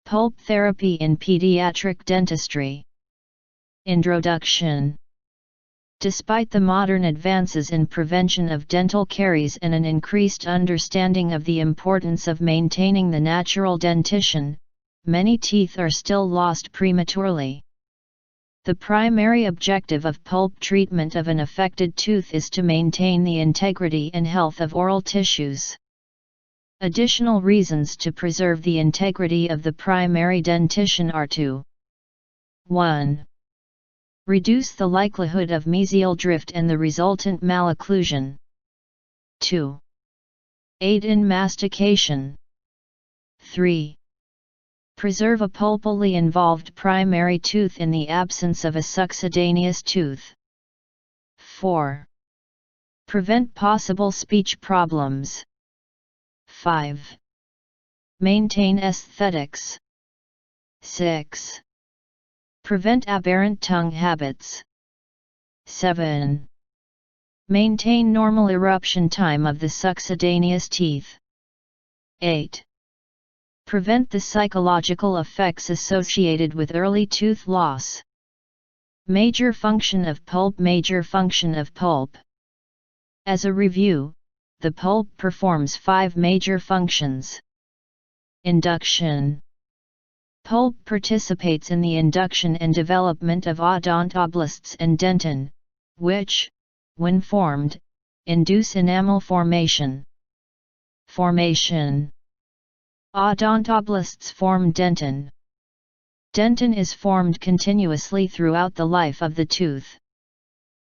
Pulp Therapy in Pediatric Dentistry. Introduction. Despite the modern advances in prevention of dental caries and an increased understanding of the importance of maintaining the natural dentition, many teeth are still lost prematurely. The primary objective of pulp treatment of an affected tooth is to maintain the integrity and health of oral tissues. Additional reasons to preserve the integrity of the primary dentition are to 1. Reduce the likelihood of mesial drift and the resultant malocclusion. 2. Aid in mastication. 3. Preserve a pulpally involved primary tooth in the absence of a succedaneous tooth. 4. Prevent possible speech problems. 5. Maintain aesthetics. 6. Prevent aberrant tongue habits. 7. Maintain normal eruption time of the succedaneous teeth. 8. Prevent the psychological effects associated with early tooth loss. Major function of pulp. Major function of pulp. As a review, the pulp performs 5 major functions. Induction. Pulp participates in the induction and development of odontoblasts and dentin, which, when formed, induce enamel formation. Formation. Odontoblasts form dentin. Dentin is formed continuously throughout the life of the tooth.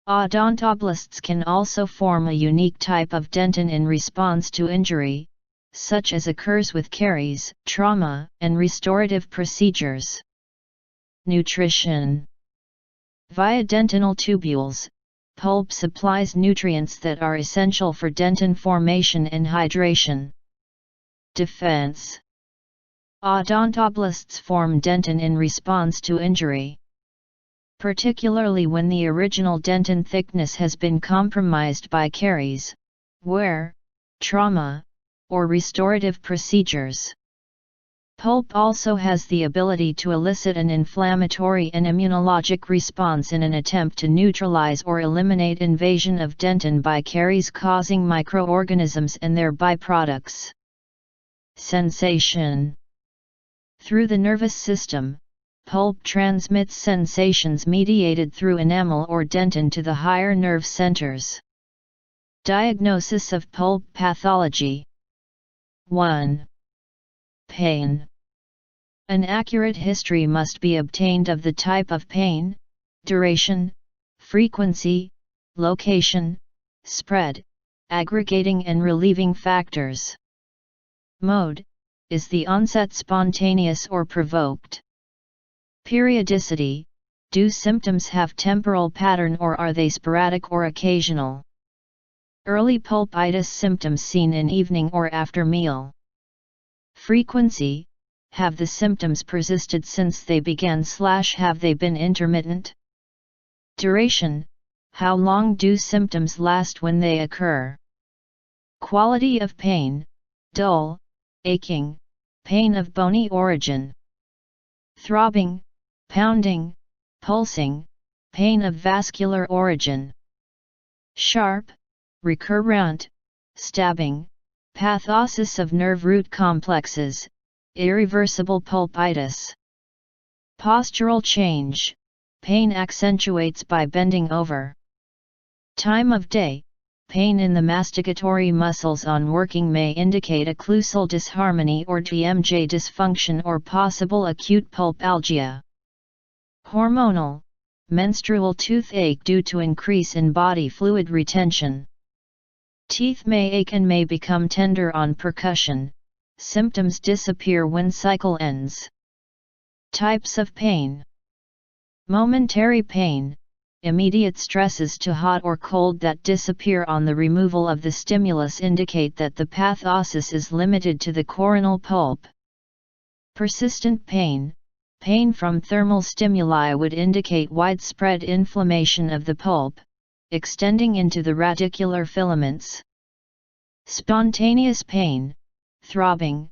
Odontoblasts can also form a unique type of dentin in response to injury, such as occurs with caries, trauma, and restorative procedures. Nutrition. Via dentinal tubules, pulp supplies nutrients that are essential for dentin formation and hydration. Defense. Odontoblasts form dentin in response to injury, particularly when the original dentin thickness has been compromised by caries, wear, trauma, or restorative procedures. Pulp also has the ability to elicit an inflammatory and immunologic response in an attempt to neutralize or eliminate invasion of dentin by caries-causing microorganisms and their byproducts. Sensation. Through the nervous system, pulp transmits sensations mediated through enamel or dentin to the higher nerve centers. Diagnosis of pulp pathology. 1. Pain. An accurate history must be obtained of the type of pain, duration, frequency, location, spread, aggregating and relieving factors. Mode. Is the onset spontaneous or provoked? Periodicity. Do symptoms have temporal pattern or are they sporadic or occasional? Early pulpitis symptoms seen in evening or after meal. Frequency. Have the symptoms persisted since they began / have they been intermittent? Duration. How long do symptoms last when they occur? Quality of pain. Dull, aching, pain of bony origin. Throbbing, pounding, pulsing, pain of vascular origin. Sharp, recurrent, stabbing, pathosis of nerve root complexes, irreversible pulpitis. Postural change, pain accentuates by bending over. Time of day. Pain in the masticatory muscles on working may indicate occlusal disharmony or TMJ dysfunction or possible acute pulpalgia. Hormonal. Menstrual toothache due to increase in body fluid retention. Teeth may ache and may become tender on percussion. Symptoms disappear when cycle ends. Types of pain. Momentary pain. Immediate stresses to hot or cold that disappear on the removal of the stimulus indicate that the pathosis is limited to the coronal pulp. Persistent pain. Pain from thermal stimuli would indicate widespread inflammation of the pulp, extending into the radicular filaments. Spontaneous pain. Throbbing,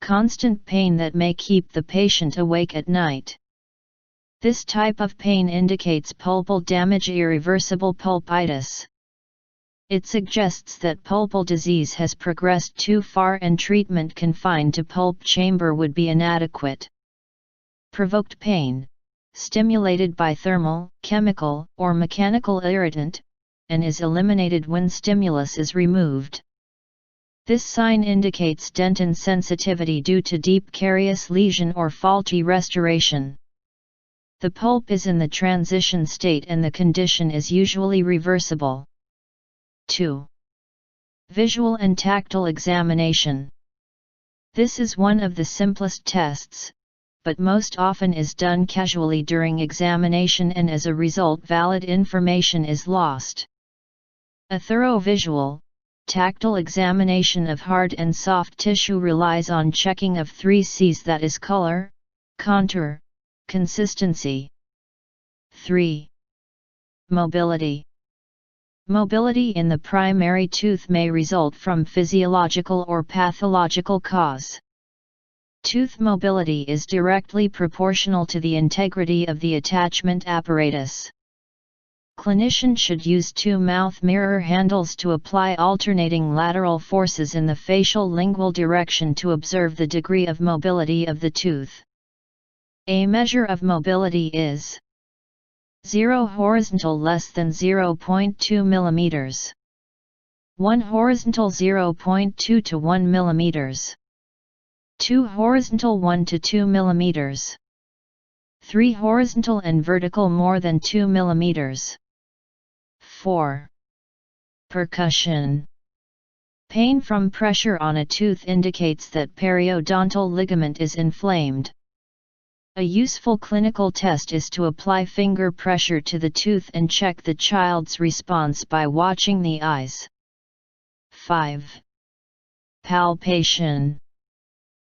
constant pain that may keep the patient awake at night. This type of pain indicates pulpal damage, irreversible pulpitis. It suggests that pulpal disease has progressed too far and treatment confined to pulp chamber would be inadequate. Provoked pain, stimulated by thermal, chemical, or mechanical irritant, and is eliminated when stimulus is removed. This sign indicates dentin sensitivity due to deep carious lesion or faulty restoration. The pulp is in the transition state and the condition is usually reversible. 2. Visual and tactile examination. This is one of the simplest tests, but most often is done casually during examination and as a result valid information is lost. A thorough visual, tactile examination of hard and soft tissue relies on checking of 3 C's, that is color, contour, consistency. 3. Mobility. Mobility in the primary tooth may result from physiological or pathological cause. Tooth mobility is directly proportional to the integrity of the attachment apparatus. Clinician should use 2 mouth mirror handles to apply alternating lateral forces in the facial lingual direction to observe the degree of mobility of the tooth. A measure of mobility is 0 horizontal less than 0.2 mm, 1 horizontal 0.2 to 1 mm, 2 horizontal 1 to 2 mm, 3 horizontal and vertical more than 2 mm. 4. Percussion. Pain from pressure on a tooth indicates that periodontal ligament is inflamed. A useful clinical test is to apply finger pressure to the tooth and check the child's response by watching the eyes. 5. Palpation.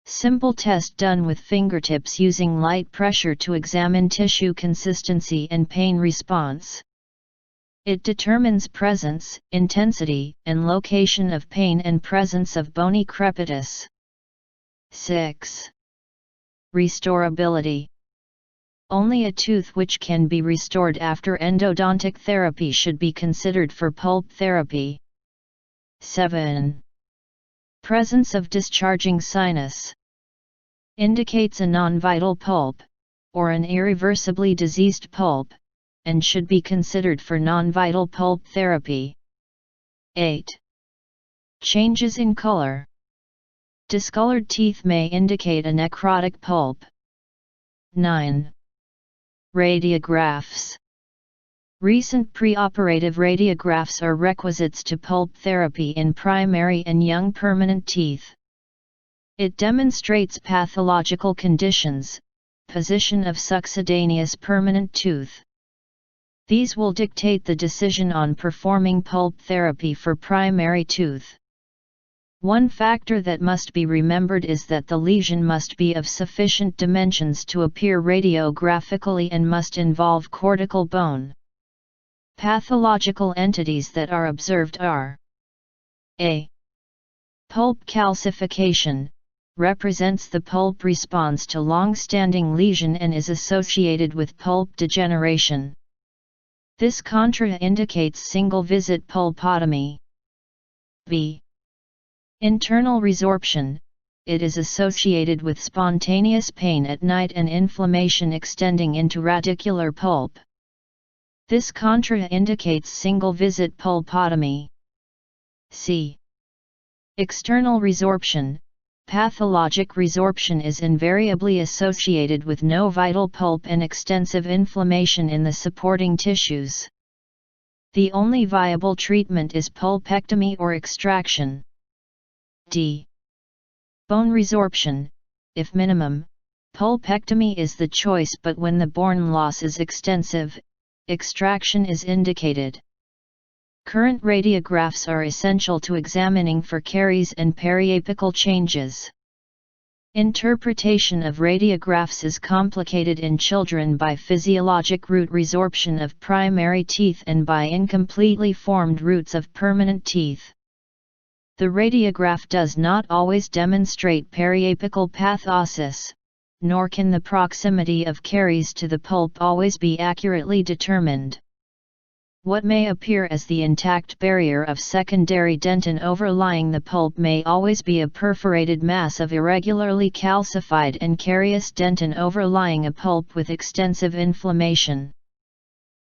Simple test done with fingertips using light pressure to examine tissue consistency and pain response. It determines presence, intensity, and location of pain and presence of bony crepitus. 6. Restorability. Only a tooth which can be restored after endodontic therapy should be considered for pulp therapy. 7. Presence of discharging sinus. Indicates a non-vital pulp, or an irreversibly diseased pulp, and should be considered for non-vital pulp therapy. 8. Changes in color. Discolored teeth may indicate a necrotic pulp. 9. Radiographs. Recent preoperative radiographs are requisites to pulp therapy in primary and young permanent teeth. It demonstrates pathological conditions, position of succedaneous permanent tooth. These will dictate the decision on performing pulp therapy for primary tooth. One factor that must be remembered is that the lesion must be of sufficient dimensions to appear radiographically and must involve cortical bone. Pathological entities that are observed are: A. Pulp calcification, represents the pulp response to long-standing lesion and is associated with pulp degeneration. This contraindicates single-visit pulpotomy. B. Internal resorption, it is associated with spontaneous pain at night and inflammation extending into radicular pulp. This contraindicates single-visit pulpotomy. C. External resorption, pathologic resorption is invariably associated with no vital pulp and extensive inflammation in the supporting tissues. The only viable treatment is pulpectomy or extraction. D. Bone resorption, if minimum, pulpectomy is the choice, but when the bone loss is extensive, extraction is indicated. Current radiographs are essential to examining for caries and periapical changes. Interpretation of radiographs is complicated in children by physiologic root resorption of primary teeth and by incompletely formed roots of permanent teeth. The radiograph does not always demonstrate periapical pathosis, nor can the proximity of caries to the pulp always be accurately determined. What may appear as the intact barrier of secondary dentin overlying the pulp may always be a perforated mass of irregularly calcified and carious dentin overlying a pulp with extensive inflammation.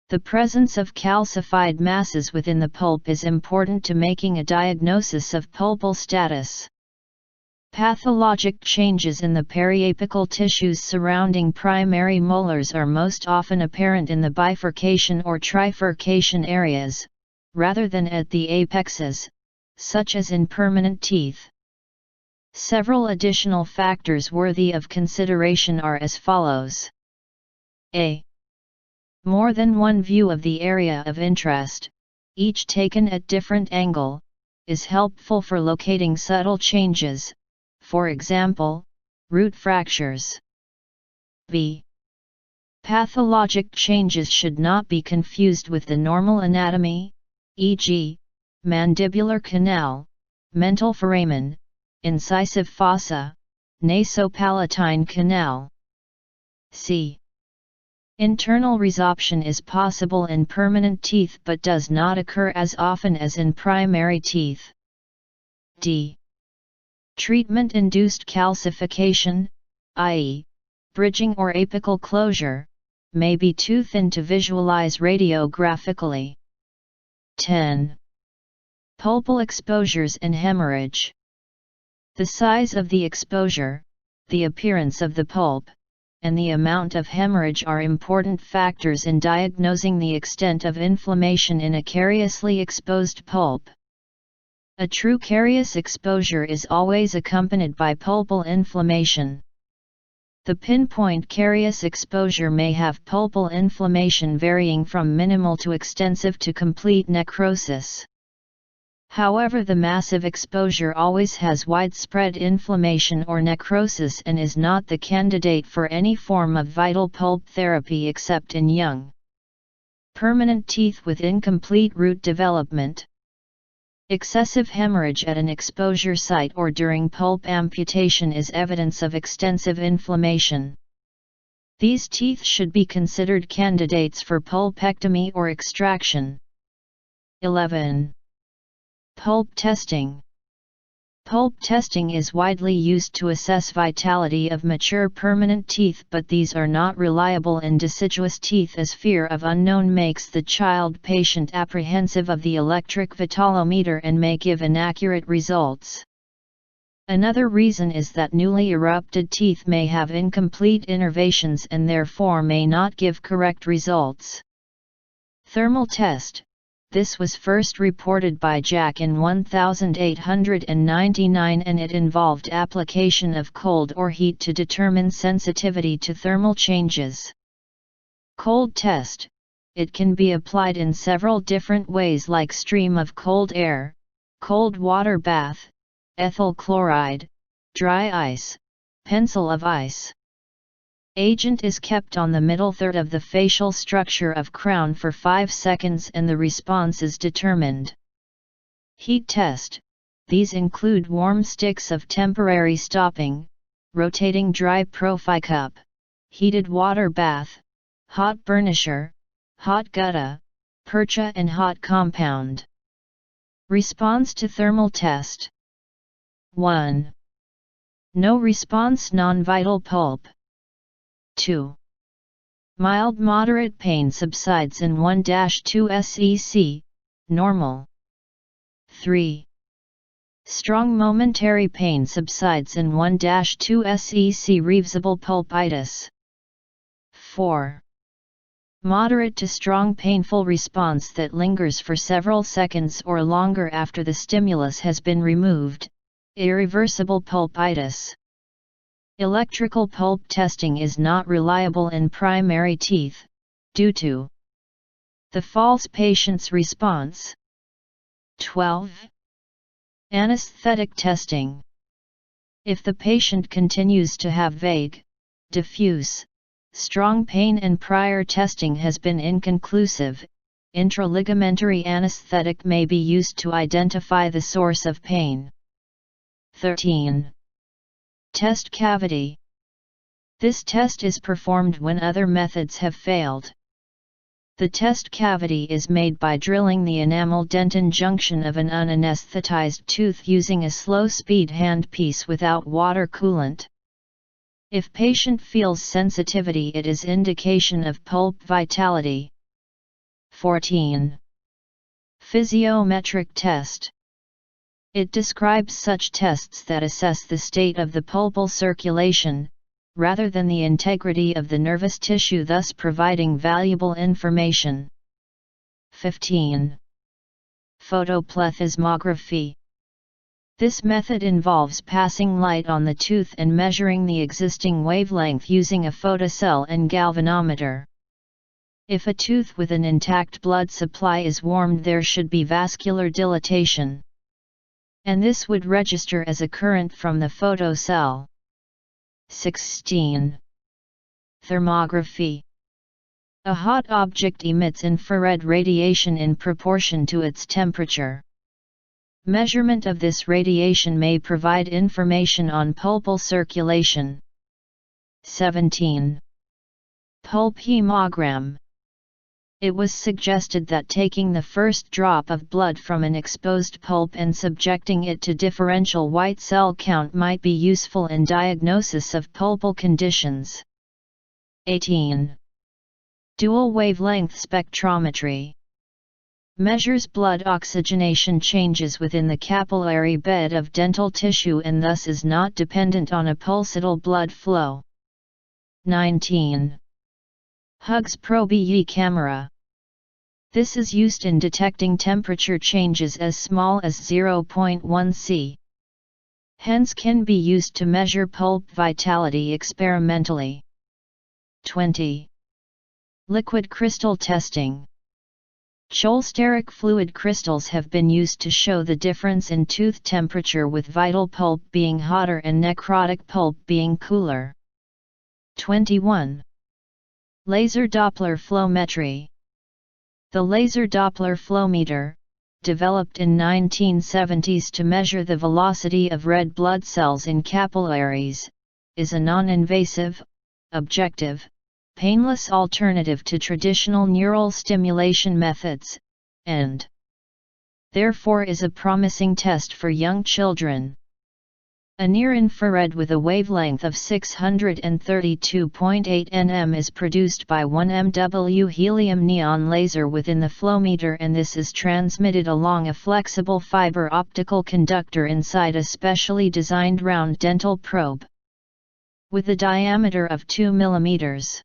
The presence of calcified masses within the pulp is important to making a diagnosis of pulpal status. Pathologic changes in the periapical tissues surrounding primary molars are most often apparent in the bifurcation or trifurcation areas, rather than at the apexes, such as in permanent teeth. Several additional factors worthy of consideration are as follows. A. More than one view of the area of interest, each taken at different angle, is helpful for locating subtle changes, for example, root fractures. B. Pathologic changes should not be confused with the normal anatomy, e.g., mandibular canal, mental foramen, incisive fossa, nasopalatine canal. C. Internal resorption is possible in permanent teeth but does not occur as often as in primary teeth. D. Treatment-induced calcification, i.e., bridging or apical closure, may be too thin to visualize radiographically. 10. Pulpal exposures and hemorrhage. The size of the exposure, the appearance of the pulp, and the amount of hemorrhage are important factors in diagnosing the extent of inflammation in a cariously exposed pulp. A true carious exposure is always accompanied by pulpal inflammation. The pinpoint carious exposure may have pulpal inflammation varying from minimal to extensive to complete necrosis. However, the massive exposure always has widespread inflammation or necrosis and is not the candidate for any form of vital pulp therapy except in young, permanent teeth with incomplete root development. Excessive hemorrhage at an exposure site or during pulp amputation is evidence of extensive inflammation. These teeth should be considered candidates for pulpectomy or extraction. 11. Pulp testing. Pulp testing is widely used to assess vitality of mature permanent teeth, but these are not reliable in deciduous teeth as fear of unknown makes the child patient apprehensive of the electric vitalometer and may give inaccurate results. Another reason is that newly erupted teeth may have incomplete innervations and therefore may not give correct results. Thermal test. This was first reported by Jack in 1899 and it involved application of cold or heat to determine sensitivity to thermal changes. Cold test. It can be applied in several different ways like stream of cold air, cold water bath, ethyl chloride, dry ice, pencil of ice. Agent is kept on the middle third of the facial structure of crown for 5 seconds and the response is determined. Heat test. These include warm sticks of temporary stopping, rotating dry prophy cup, heated water bath, hot burnisher, hot gutta, percha and hot compound. Response to thermal test. 1. No response, non-vital pulp. 2. Mild moderate pain subsides in 1-2 SEC, normal. 3. Strong momentary pain subsides in 1-2 SEC, reversible pulpitis. 4. Moderate to strong painful response that lingers for several seconds or longer after the stimulus has been removed, irreversible pulpitis. Electrical pulp testing is not reliable in primary teeth, due to the false patient's response. 12. Anesthetic testing. If the patient continues to have vague, diffuse, strong pain and prior testing has been inconclusive, intraligamentary anesthetic may be used to identify the source of pain. 13. Test cavity. This test is performed when other methods have failed. The test cavity is made by drilling the enamel-dentin junction of an unanesthetized tooth using a slow-speed handpiece without water coolant. If patient feels sensitivity, it is indication of pulp vitality. 14. Physiometric test. It describes such tests that assess the state of the pulpal circulation, rather than the integrity of the nervous tissue, thus providing valuable information. 15. Photoplethysmography. This method involves passing light on the tooth and measuring the existing wavelength using a photocell and galvanometer. If a tooth with an intact blood supply is warmed, there should be vascular dilatation, and this would register as a current from the photocell. 16. Thermography. A hot object emits infrared radiation in proportion to its temperature. Measurement of this radiation may provide information on pulpal circulation. 17. Pulp hemogram. It was suggested that taking the first drop of blood from an exposed pulp and subjecting it to differential white cell count might be useful in diagnosis of pulpal conditions. 18. Dual wavelength spectrometry. Measures blood oxygenation changes within the capillary bed of dental tissue and thus is not dependent on a pulsatile blood flow. 19. Hughes Probe camera. This is used in detecting temperature changes as small as 0.1 C. Hence can be used to measure pulp vitality experimentally. 20. Liquid crystal testing. Cholesteric fluid crystals have been used to show the difference in tooth temperature, with vital pulp being hotter and necrotic pulp being cooler. 21. Laser Doppler flowmetry. The laser Doppler flowmeter, developed in 1970s to measure the velocity of red blood cells in capillaries, is a non-invasive, objective, painless alternative to traditional neural stimulation methods, and therefore is a promising test for young children. A near-infrared with a wavelength of 632.8 nm is produced by 1 MW helium neon laser within the flowmeter, and this is transmitted along a flexible fiber optical conductor inside a specially designed round dental probe with a diameter of 2 mm.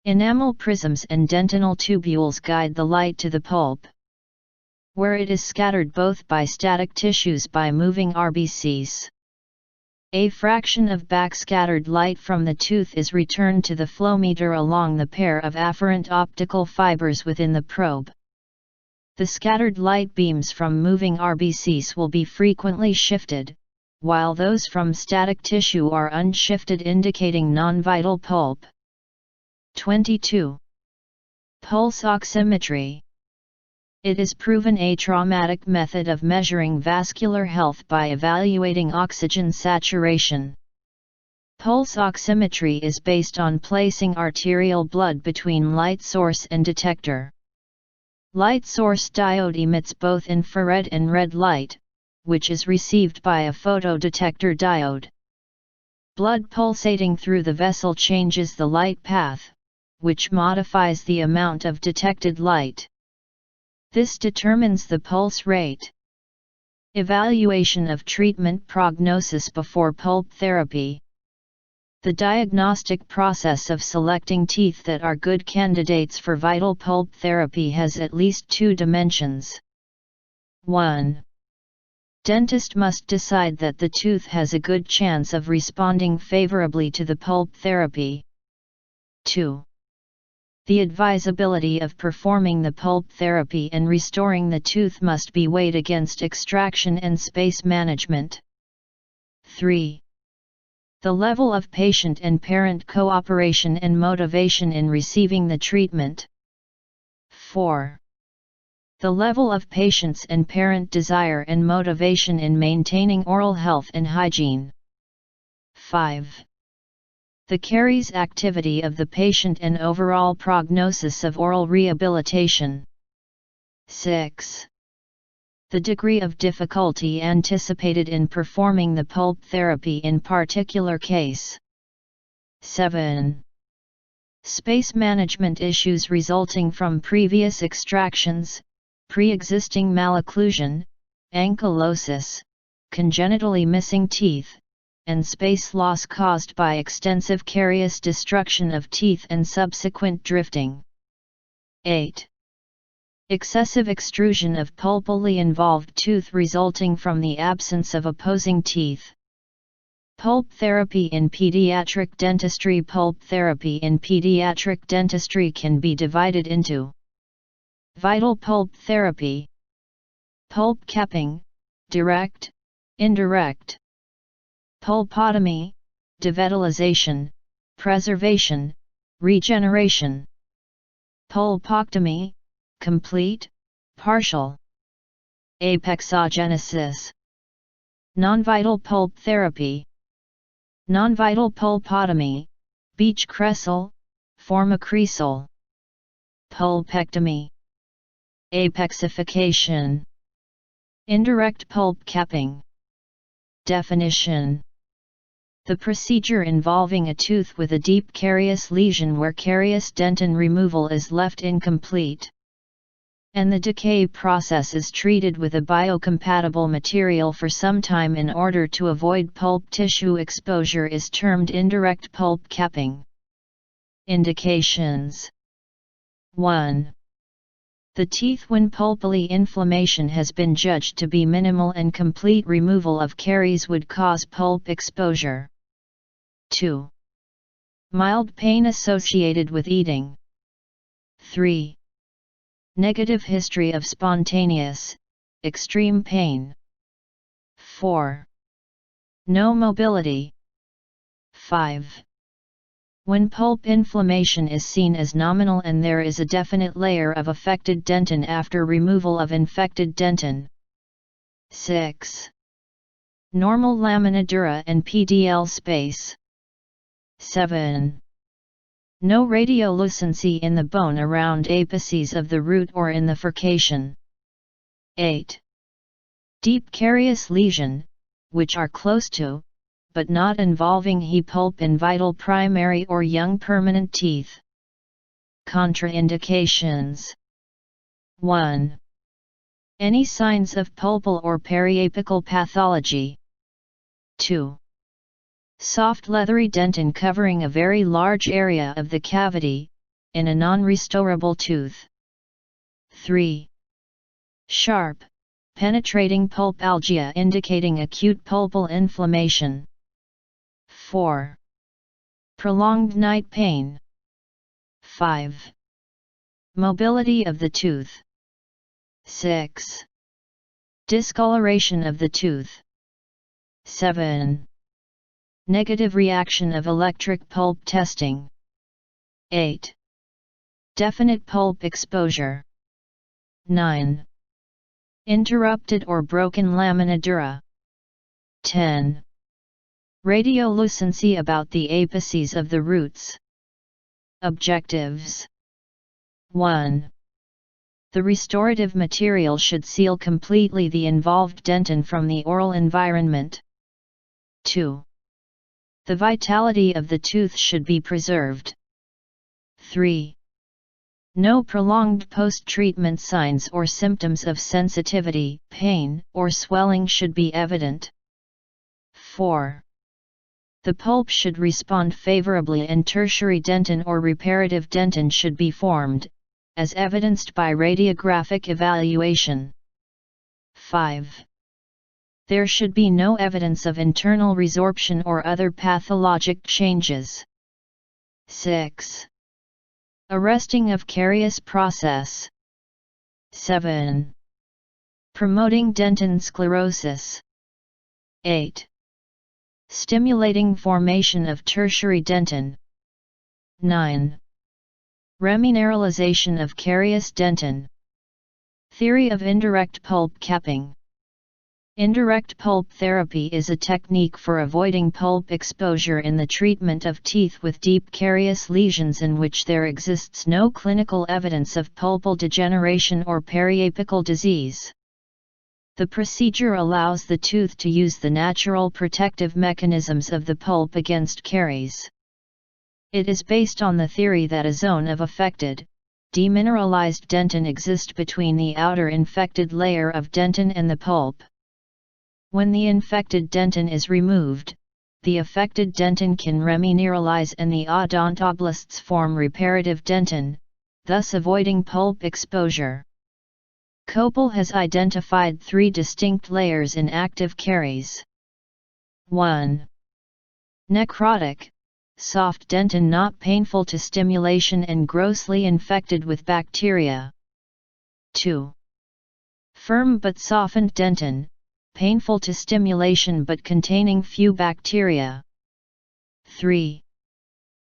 Enamel prisms and dentinal tubules guide the light to the pulp, where it is scattered both by static tissues by moving RBCs. A fraction of backscattered light from the tooth is returned to the flowmeter along the pair of afferent optical fibers within the probe. The scattered light beams from moving RBCs will be frequently shifted, while those from static tissue are unshifted, indicating non-vital pulp. 22. Pulse oximetry. It is proven a traumatic method of measuring vascular health by evaluating oxygen saturation. Pulse oximetry is based on placing arterial blood between light source and detector. Light source diode emits both infrared and red light, which is received by a photodetector diode. Blood pulsating through the vessel changes the light path, which modifies the amount of detected light. This determines the pulse rate. Evaluation of treatment prognosis before pulp therapy. The diagnostic process of selecting teeth that are good candidates for vital pulp therapy has at least two dimensions. 1. Dentist must decide that the tooth has a good chance of responding favorably to the pulp therapy. 2. The advisability of performing the pulp therapy and restoring the tooth must be weighed against extraction and space management. 3. The level of patient and parent cooperation and motivation in receiving the treatment. 4. The level of patient's and parent desire and motivation in maintaining oral health and hygiene. 5. The caries activity of the patient and overall prognosis of oral rehabilitation. 6. The degree of difficulty anticipated in performing the pulp therapy in particular case. 7. Space management issues resulting from previous extractions, pre-existing malocclusion, ankylosis, congenitally missing teeth, and space loss caused by extensive carious destruction of teeth and subsequent drifting. 8. Excessive extrusion of pulpally involved tooth resulting from the absence of opposing teeth. Pulp therapy in pediatric dentistry. Pulp therapy in pediatric dentistry can be divided into vital pulp therapy, pulp capping, direct, indirect, pulpotomy, devitalization, preservation, regeneration, pulpoctomy, complete, partial, apexogenesis, non-vital pulp therapy, non-vital pulpotomy, beach cresol, formocresol, pulpectomy, apexification, indirect pulp capping. Definition: the procedure involving a tooth with a deep carious lesion where carious dentin removal is left incomplete, and the decay process is treated with a biocompatible material for some time in order to avoid pulp tissue exposure is termed indirect pulp capping. Indications: 1. The teeth when pulpily inflammation has been judged to be minimal and complete removal of caries would cause pulp exposure. 2. Mild pain associated with eating. 3. Negative history of spontaneous, extreme pain. 4. No mobility. 5. When pulp inflammation is seen as nominal and there is a definite layer of affected dentin after removal of infected dentin. 6. Normal lamina dura and PDL space. 7. No radiolucency in the bone around apices of the root or in the furcation. 8. Deep carious lesion, which are close to, but not involving he pulp in vital primary or young permanent teeth. Contraindications: 1. Any signs of pulpal or periapical pathology. 2. Soft leathery dentin covering a very large area of the cavity, in a non-restorable tooth. 3. Sharp, penetrating pulpalgia indicating acute pulpal inflammation. 4. Prolonged night pain. 5. Mobility of the tooth. 6. Discoloration of the tooth. 7. Negative reaction of electric pulp testing. 8. Definite pulp exposure. 9. Interrupted or broken lamina dura. 10. Radiolucency about the apices of the roots. Objectives: 1. The restorative material should seal completely the involved dentin from the oral environment. 2. The vitality of the tooth should be preserved. 3. No prolonged post-treatment signs or symptoms of sensitivity, pain, or swelling should be evident. 4. The pulp should respond favorably and tertiary dentin or reparative dentin should be formed, as evidenced by radiographic evaluation. 5. There should be no evidence of internal resorption or other pathologic changes. 6. Arresting of carious process. 7. Promoting dentin sclerosis. 8. Stimulating formation of tertiary dentin. 9. Remineralization of carious dentin. Theory of indirect pulp capping. Indirect pulp therapy is a technique for avoiding pulp exposure in the treatment of teeth with deep carious lesions in which there exists no clinical evidence of pulpal degeneration or periapical disease. The procedure allows the tooth to use the natural protective mechanisms of the pulp against caries. It is based on the theory that a zone of affected, demineralized dentin exists between the outer infected layer of dentin and the pulp. When the infected dentin is removed, the affected dentin can remineralize and the odontoblasts form reparative dentin, thus avoiding pulp exposure. Kopel has identified 3 distinct layers in active caries. 1. Necrotic, soft dentin not painful to stimulation and grossly infected with bacteria. 2. Firm but softened dentin, painful to stimulation but containing few bacteria. 3.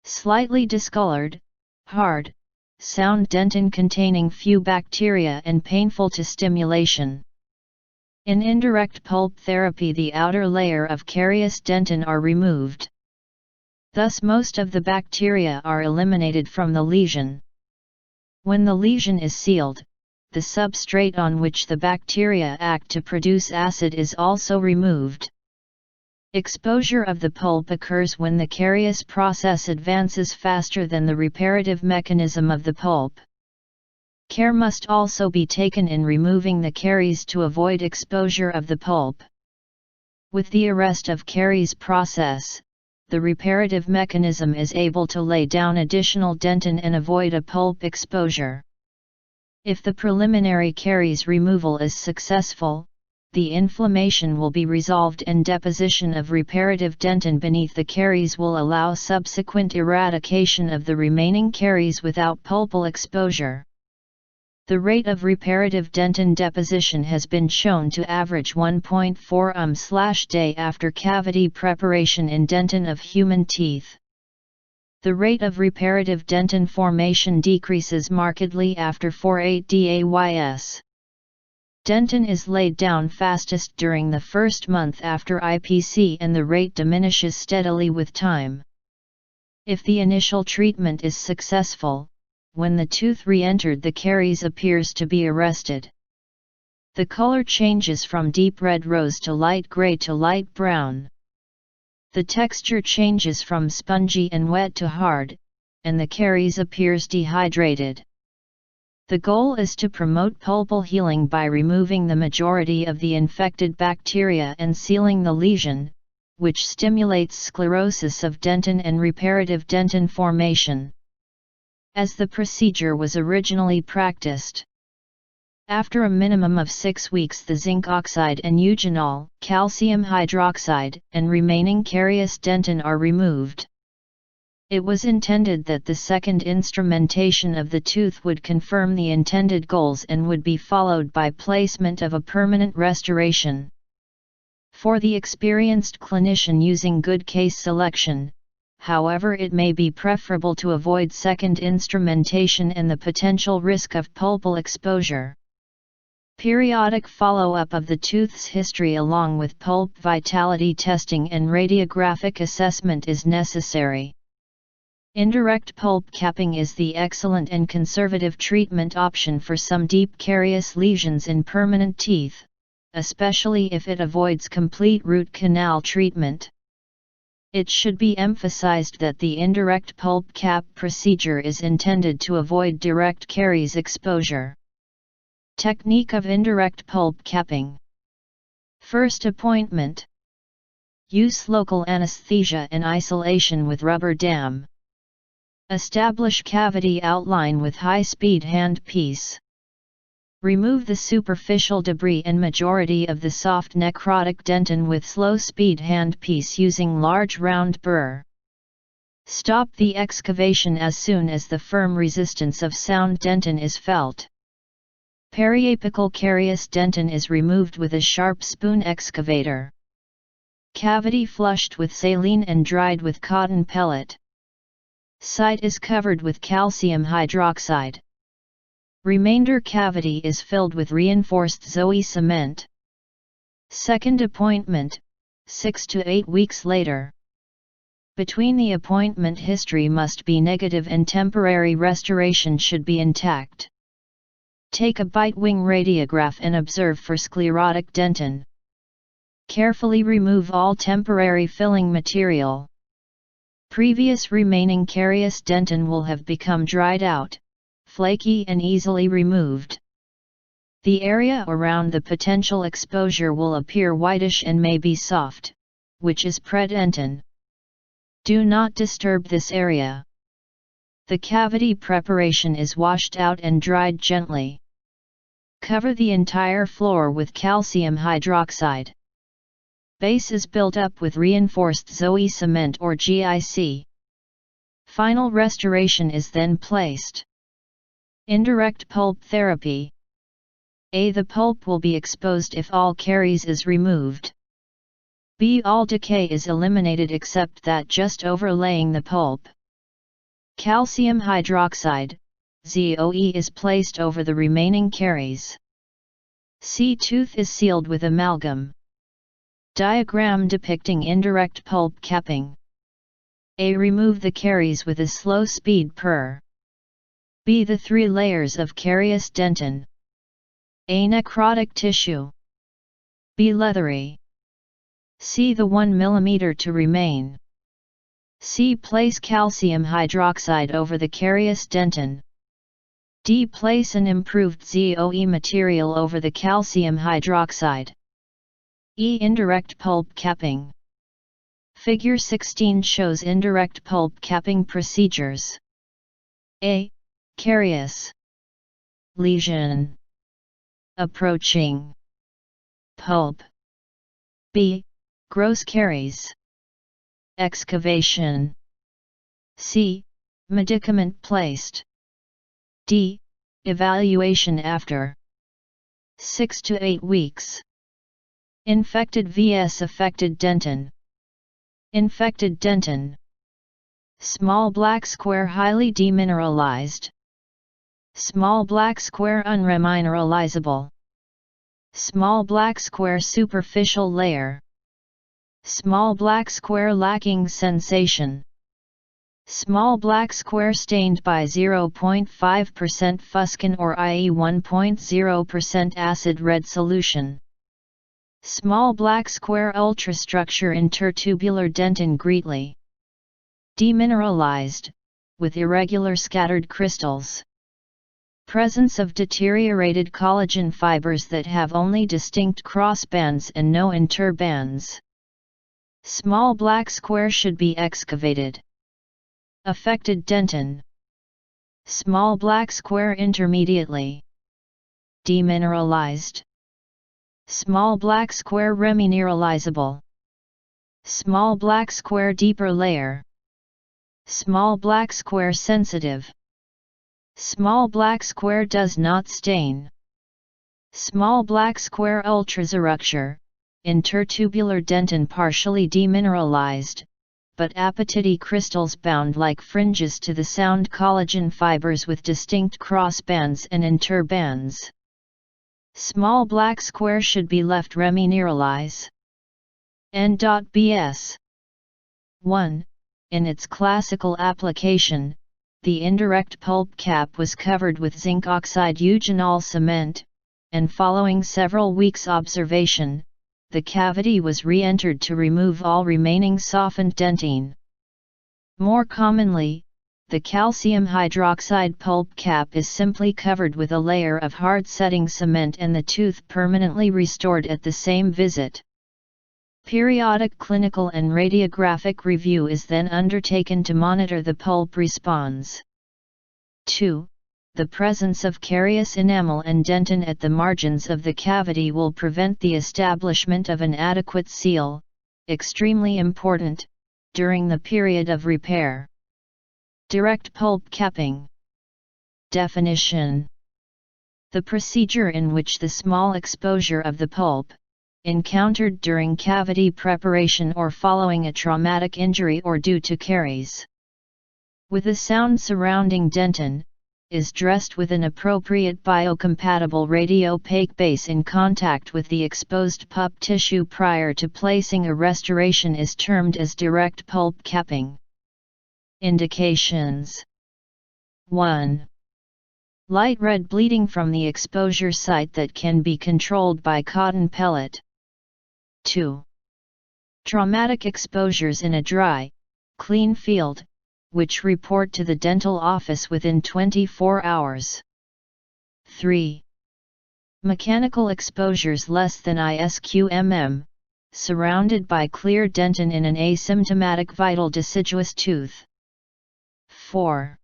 Slightly discolored, hard, sound dentin containing few bacteria and painful to stimulation. In indirect pulp therapy, the outer layer of carious dentin are removed. Thus most of the bacteria are eliminated from the lesion. When the lesion is sealed, the substrate on which the bacteria act to produce acid is also removed. Exposure of the pulp occurs when the carious process advances faster than the reparative mechanism of the pulp. Care must also be taken in removing the caries to avoid exposure of the pulp. With the arrest of caries process, the reparative mechanism is able to lay down additional dentin and avoid a pulp exposure. If the preliminary caries removal is successful, the inflammation will be resolved and deposition of reparative dentin beneath the caries will allow subsequent eradication of the remaining caries without pulpal exposure. The rate of reparative dentin deposition has been shown to average 1.4 day after cavity preparation in dentin of human teeth. The rate of reparative dentin formation decreases markedly after 4-8 days. Dentin is laid down fastest during the first month after IPC and the rate diminishes steadily with time. If the initial treatment is successful, when the tooth re-entered the caries appears to be arrested. The color changes from deep red rose to light gray to light brown. The texture changes from spongy and wet to hard, and the caries appears dehydrated. The goal is to promote pulpal healing by removing the majority of the infected bacteria and sealing the lesion, which stimulates sclerosis of dentin and reparative dentin formation. As the procedure was originally practiced. After a minimum of 6 weeks, the zinc oxide and eugenol, calcium hydroxide, and remaining carious dentin are removed. It was intended that the second instrumentation of the tooth would confirm the intended goals and would be followed by placement of a permanent restoration. For the experienced clinician using good case selection, however, it may be preferable to avoid second instrumentation and the potential risk of pulpal exposure. Periodic follow-up of the tooth's history along with pulp vitality testing and radiographic assessment is necessary. Indirect pulp capping is the excellent and conservative treatment option for some deep carious lesions in permanent teeth, especially if it avoids complete root canal treatment. It should be emphasized that the indirect pulp cap procedure is intended to avoid direct caries exposure. Technique of indirect pulp capping. First appointment. Use local anesthesia and isolation with rubber dam. Establish cavity outline with high-speed hand piece. Remove the superficial debris and majority of the soft necrotic dentin with slow-speed hand piece using large round burr. Stop the excavation as soon as the firm resistance of sound dentin is felt. Periapical carious dentin is removed with a sharp spoon excavator. Cavity flushed with saline and dried with cotton pellet. Site is covered with calcium hydroxide. Remainder cavity is filled with reinforced Zoe cement. Second appointment, 6 to 8 weeks later. Between the appointment history must be negative and temporary restoration should be intact. Take a bite wing radiograph and observe for sclerotic dentin. Carefully remove all temporary filling material. Previous remaining carious dentin will have become dried out, flaky and easily removed. The area around the potential exposure will appear whitish and may be soft, which is predentin. Do not disturb this area. The cavity preparation is washed out and dried gently. Cover the entire floor with calcium hydroxide. Base is built up with reinforced Zoe cement or GIC. Final restoration is then placed. Indirect pulp therapy. A. The pulp will be exposed if all caries is removed. B. All decay is eliminated except that just overlaying the pulp. Calcium hydroxide, ZOE, is placed over the remaining caries. C. Tooth is sealed with amalgam. Diagram depicting indirect pulp capping. A. Remove the caries with a slow speed per. B. The 3 layers of carious dentin. A. Necrotic tissue. B. Leathery. C. The 1 mm to remain. C. Place calcium hydroxide over the carious dentin. D. Place an improved ZOE material over the calcium hydroxide. E. Indirect pulp capping. Figure 16 shows indirect pulp capping procedures. A. Carious. Lesion. Approaching. Pulp. B. Gross caries. Excavation. C. Medicament placed. D. Evaluation after 6 to 8 weeks. Infected vs affected dentin. Infected dentin. Small black square highly demineralized. Small black square unremineralizable. Small black square superficial layer. Small black square lacking sensation. Small black square stained by 0.5% fuscin or i.e. 1.0% acid red solution. Small black square ultrastructure intertubular dentin greatly demineralized, with irregular scattered crystals. Presence of deteriorated collagen fibers that have only distinct crossbands and no interbands. Small black square should be excavated. Affected dentin. Small black square intermediately demineralized. Small black square remineralizable. Small black square deeper layer. Small black square sensitive. Small black square does not stain. Small black square ultrastructure, intertubular dentin partially demineralized, but apatite crystals bound like fringes to the sound collagen fibers with distinct crossbands and interbands. Small black square should be left remineralize. N.Bs. 1. In its classical application, the indirect pulp cap was covered with zinc oxide eugenol cement, and following several weeks' observation, the cavity was re-entered to remove all remaining softened dentine. More commonly, the calcium hydroxide pulp cap is simply covered with a layer of hard-setting cement and the tooth permanently restored at the same visit. Periodic clinical and radiographic review is then undertaken to monitor the pulp response. 2. The presence of carious enamel and dentin at the margins of the cavity will prevent the establishment of an adequate seal, extremely important, during the period of repair. Direct pulp capping. Definition: the procedure in which the small exposure of the pulp, encountered during cavity preparation or following a traumatic injury or due to caries, with a sound surrounding dentin, is dressed with an appropriate biocompatible radiopaque base in contact with the exposed pup tissue prior to placing a restoration is termed as direct pulp capping. Indications: 1. Light red bleeding from the exposure site that can be controlled by cotton pellet. 2. Traumatic exposures in a dry, clean field, which report to the dental office within 24 hours. 3. Mechanical exposures less than ISQmm, surrounded by clear dentin in an asymptomatic vital deciduous tooth. 4.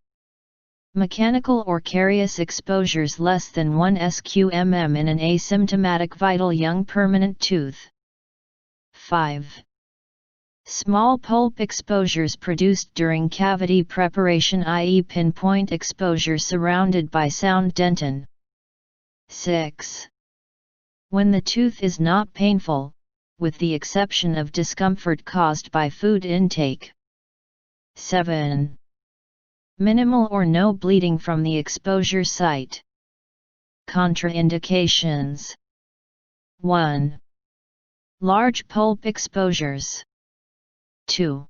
Mechanical or carious exposures less than 1 SQmm in an asymptomatic vital young permanent tooth. 5. Small pulp exposures produced during cavity preparation, i.e. pinpoint exposure surrounded by sound dentin. 6. When the tooth is not painful, with the exception of discomfort caused by food intake. 7. Minimal or no bleeding from the exposure site. Contraindications: 1. Large pulp exposures. 2.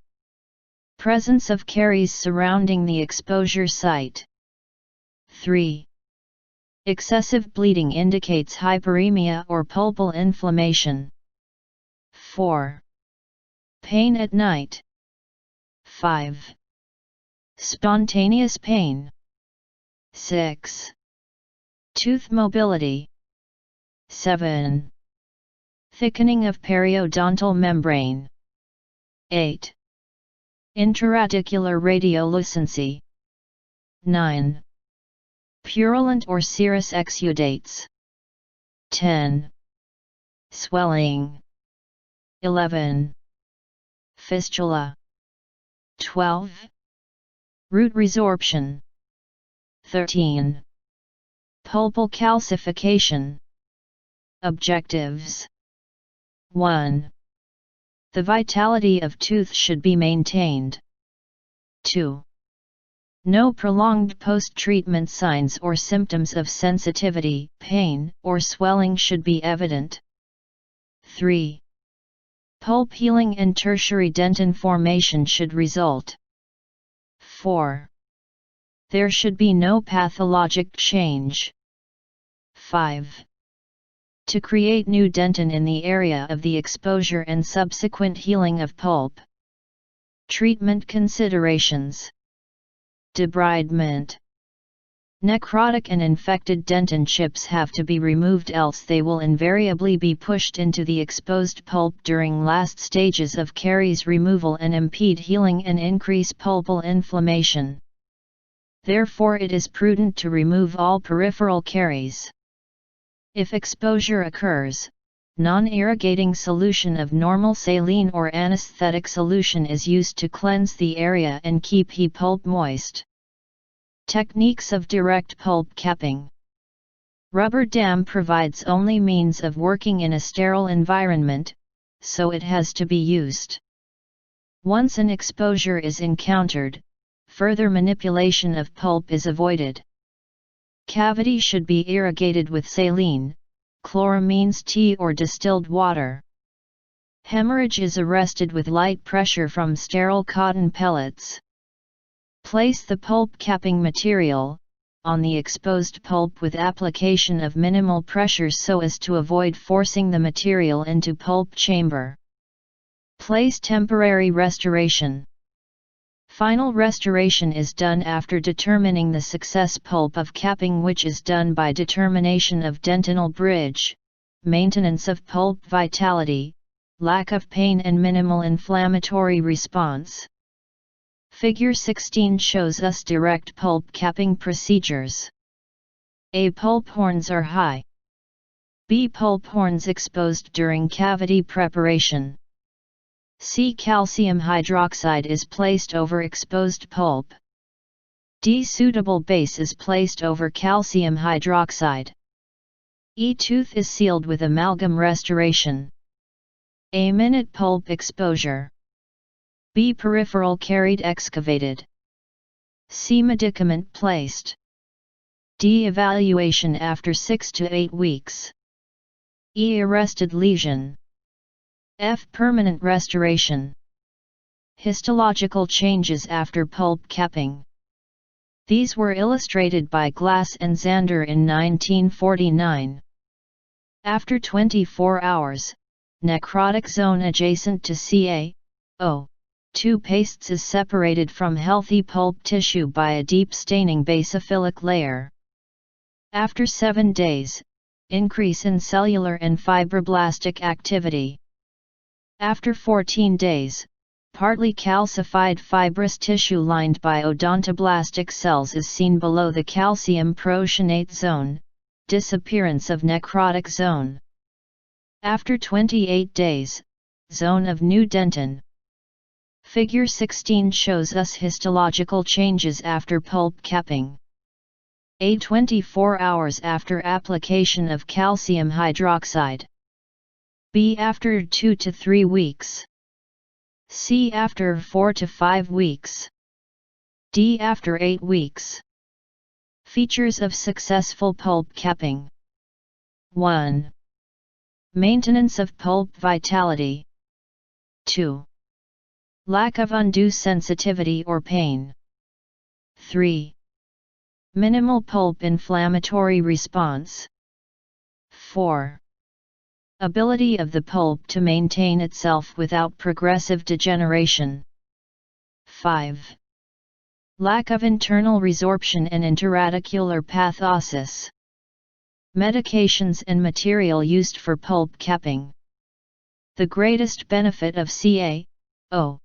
Presence of caries surrounding the exposure site. 3. Excessive bleeding indicates hyperemia or pulpal inflammation. 4. Pain at night. 5. Spontaneous pain. 6. Tooth mobility. 7. Thickening of periodontal membrane. 8. Intraradicular radiolucency. 9. Purulent or serous exudates. 10. Swelling. 11. Fistula. 12. Root resorption. 13. Pulpal calcification. Objectives: 1. The vitality of tooth should be maintained. 2. No prolonged post-treatment signs or symptoms of sensitivity, pain, or swelling should be evident. 3. Pulp healing and tertiary dentin formation should result. 4. There should be no pathologic change. 5. To create new dentin in the area of the exposure and subsequent healing of pulp. Treatment considerations: debridement. Necrotic and infected dentin chips have to be removed, else they will invariably be pushed into the exposed pulp during last stages of caries removal and impede healing and increase pulpal inflammation. Therefore it is prudent to remove all peripheral caries. If exposure occurs, non-irrigating solution of normal saline or anesthetic solution is used to cleanse the area and keep he pulp moist. Techniques of direct pulp capping. Rubber dam provides only means of working in a sterile environment, so it has to be used. Once an exposure is encountered, further manipulation of pulp is avoided. Cavity should be irrigated with saline, chloramines tea or distilled water. Hemorrhage is arrested with light pressure from sterile cotton pellets. Place the pulp capping material on the exposed pulp with application of minimal pressure so as to avoid forcing the material into pulp chamber. Place temporary restoration. Final restoration is done after determining the success pulp of capping, which is done by determination of dentinal bridge, maintenance of pulp vitality, lack of pain and minimal inflammatory response. Figure 16 shows us direct pulp capping procedures. A. Pulp horns are high. B. Pulp horns exposed during cavity preparation. C. Calcium hydroxide is placed over exposed pulp. D. Suitable base is placed over calcium hydroxide. E. Tooth is sealed with amalgam restoration. A. Minute pulp exposure. B. Peripheral carried excavated. C. Medicament placed. D. Evaluation after 6 to 8 weeks. E. Arrested lesion. F. Permanent restoration. Histological changes after pulp capping. These were illustrated by Glass and Zander in 1949. After 24 hours, necrotic zone adjacent to CaO2 pastes is separated from healthy pulp tissue by a deep staining basophilic layer. After 7 days, increase in cellular and fibroblastic activity. After 14 days, partly calcified fibrous tissue lined by odontoblastic cells is seen below the calcium protionate zone, disappearance of necrotic zone. After 28 days, zone of new dentin. Figure 16 shows us histological changes after pulp capping. A. 24 hours after application of calcium hydroxide. B. After 2 to 3 weeks. C. After 4 to 5 weeks. D. After 8 weeks. Features of successful pulp capping. 1. Maintenance of pulp vitality. 2. Lack of undue sensitivity or pain. 3. Minimal pulp inflammatory response. 4. Ability of the pulp to maintain itself without progressive degeneration. 5. Lack of internal resorption and interradicular pathosis. Medications and material used for pulp capping. The greatest benefit of CaO2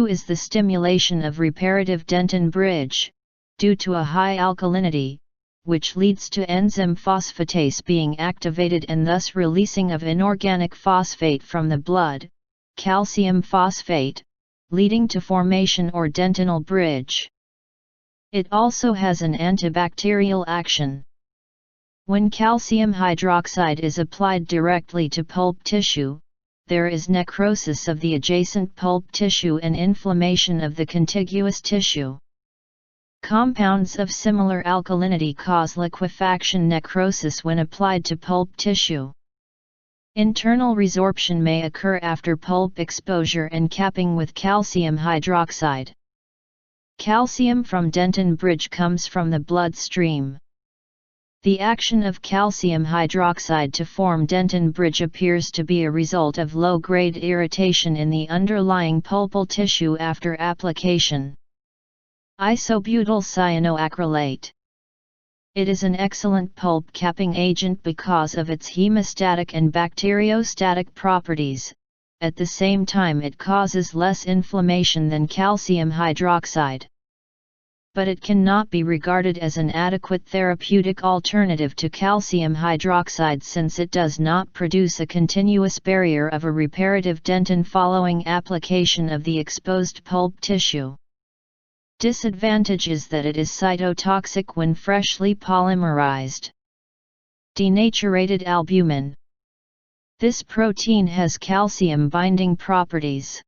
is the stimulation of reparative dentin bridge, due to a high alkalinity, which leads to enzyme phosphatase being activated and thus releasing of inorganic phosphate from the blood, calcium phosphate, leading to formation or dentinal bridge. It also has an antibacterial action. When calcium hydroxide is applied directly to pulp tissue, there is necrosis of the adjacent pulp tissue and inflammation of the contiguous tissue. Compounds of similar alkalinity cause liquefaction necrosis when applied to pulp tissue. Internal resorption may occur after pulp exposure and capping with calcium hydroxide. Calcium from dentin bridge comes from the bloodstream. The action of calcium hydroxide to form dentin bridge appears to be a result of low-grade irritation in the underlying pulpal tissue after application. Isobutyl cyanoacrylate. It is an excellent pulp capping agent because of its hemostatic and bacteriostatic properties. At the same time, it causes less inflammation than calcium hydroxide. But it cannot be regarded as an adequate therapeutic alternative to calcium hydroxide since it does not produce a continuous barrier of a reparative dentin following application of the exposed pulp tissue. Disadvantage is that it is cytotoxic when freshly polymerized. Denaturated albumin. This protein has calcium binding properties.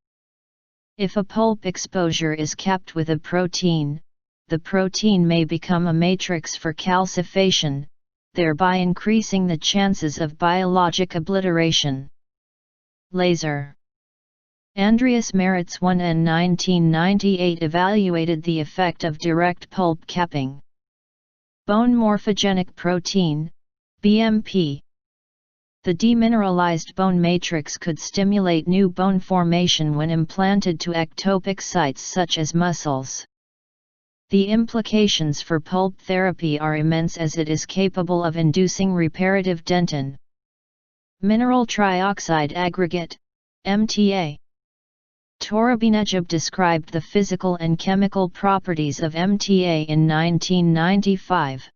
If a pulp exposure is capped with a protein, the protein may become a matrix for calcification, thereby increasing the chances of biologic obliteration. Laser. Andreas Maritz 1 and 1998 evaluated the effect of direct pulp capping. Bone morphogenic protein, BMP. The demineralized bone matrix could stimulate new bone formation when implanted to ectopic sites such as muscles. The implications for pulp therapy are immense as it is capable of inducing reparative dentin. Mineral trioxide aggregate, MTA. Torabinejab described the physical and chemical properties of MTA in 1995.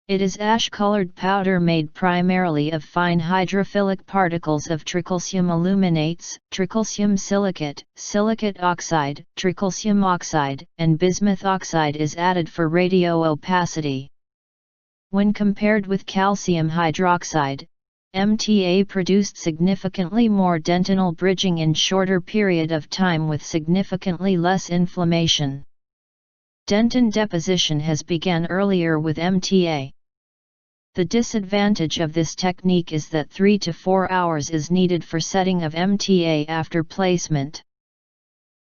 It is ash-colored powder made primarily of fine hydrophilic particles of tricalcium aluminates, tricalcium silicate, silicate oxide, tricalcium oxide, and bismuth oxide is added for radio opacity. When compared with calcium hydroxide, MTA produced significantly more dentinal bridging in shorter period of time with significantly less inflammation. Dentin deposition has begun earlier with MTA. The disadvantage of this technique is that 3 to 4 hours is needed for setting of MTA after placement.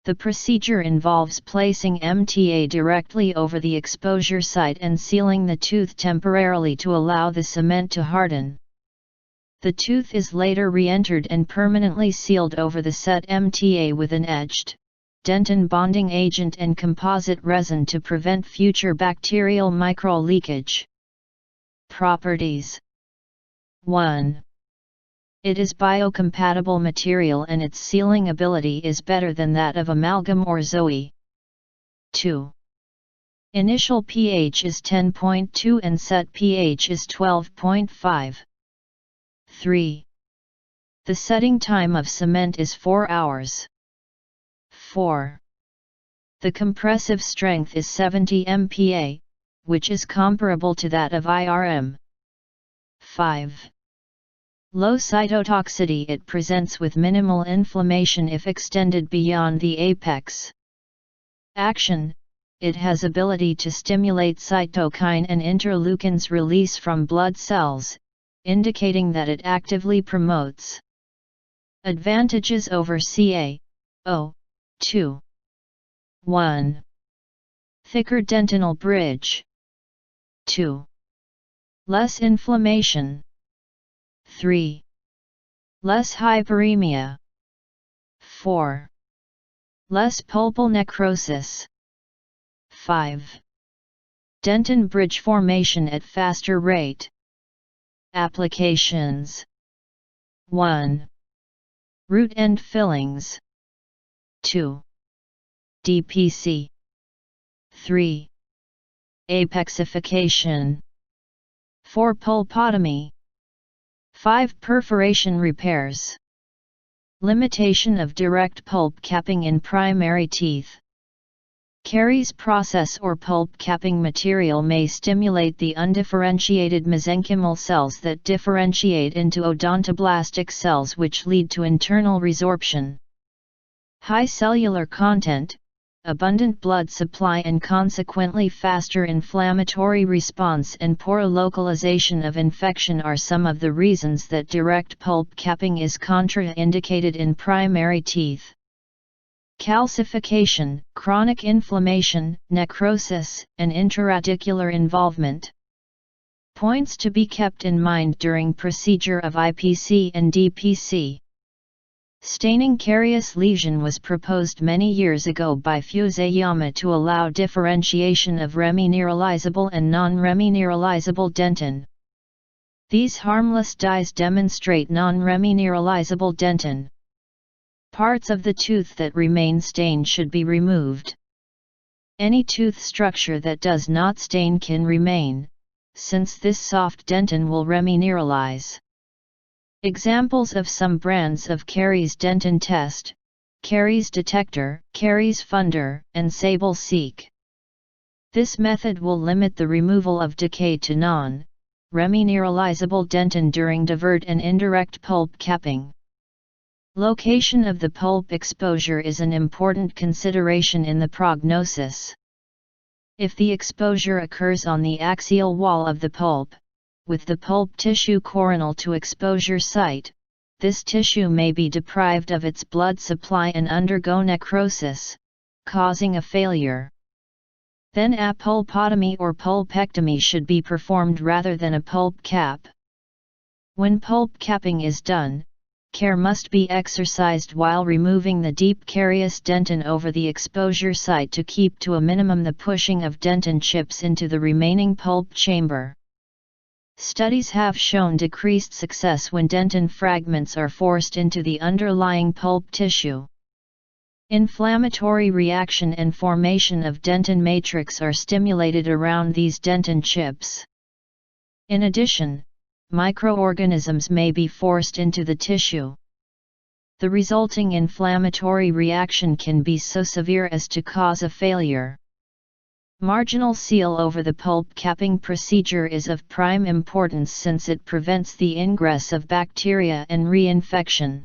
The procedure involves placing MTA directly over the exposure site and sealing the tooth temporarily to allow the cement to harden. The tooth is later re-entered and permanently sealed over the set MTA with an etched dentin bonding agent and composite resin to prevent future bacterial micro-leakage. Properties. 1. It is biocompatible material and its sealing ability is better than that of amalgam or Zoe. 2. Initial pH is 10.2 and set pH is 12.5. 3. The setting time of cement is 4 hours. 4. The compressive strength is 70 MPa, which is comparable to that of IRM. 5. Low cytotoxicity. It presents with minimal inflammation if extended beyond the apex. Action. It has ability to stimulate cytokine and interleukins release from blood cells, indicating that it actively promotes. Advantages over CaO. 2. 1. Thicker dentinal bridge. 2. Less inflammation. 3. Less hyperemia. 4. Less pulpal necrosis. 5. Dentin bridge formation at faster rate. Applications. 1. Root end fillings. 2. DPC. 3. Apexification. 4. Pulpotomy. 5. Perforation repairs. Limitation of direct pulp capping in primary teeth. Caries process or pulp capping material may stimulate the undifferentiated mesenchymal cells that differentiate into odontoblastic cells, which lead to internal resorption. High cellular content, abundant blood supply and consequently faster inflammatory response and poor localization of infection are some of the reasons that direct pulp capping is contraindicated in primary teeth. Calcification, chronic inflammation, necrosis, and intraradicular involvement. Points to be kept in mind during procedure of IPC and DPC. Staining carious lesion was proposed many years ago by Fusayama to allow differentiation of remineralizable and non-remineralizable dentin. These harmless dyes demonstrate non-remineralizable dentin. Parts of the tooth that remain stained should be removed. Any tooth structure that does not stain can remain, since this soft dentin will remineralize. Examples of some brands of caries dentin test: caries detector, caries funder, and Sable Seek. This method will limit the removal of decay to non-remineralizable dentin during divert and indirect pulp capping. Location of the pulp exposure is an important consideration in the prognosis. If the exposure occurs on the axial wall of the pulp, with the pulp tissue coronal to exposure site, this tissue may be deprived of its blood supply and undergo necrosis, causing a failure. Then a pulpotomy or pulpectomy should be performed rather than a pulp cap. When pulp capping is done, care must be exercised while removing the deep carious dentin over the exposure site to keep to a minimum the pushing of dentin chips into the remaining pulp chamber. Studies have shown decreased success when dentin fragments are forced into the underlying pulp tissue. Inflammatory reaction and formation of dentin matrix are stimulated around these dentin chips. In addition, microorganisms may be forced into the tissue. The resulting inflammatory reaction can be so severe as to cause a failure. Marginal seal over the pulp capping procedure is of prime importance since it prevents the ingress of bacteria and reinfection.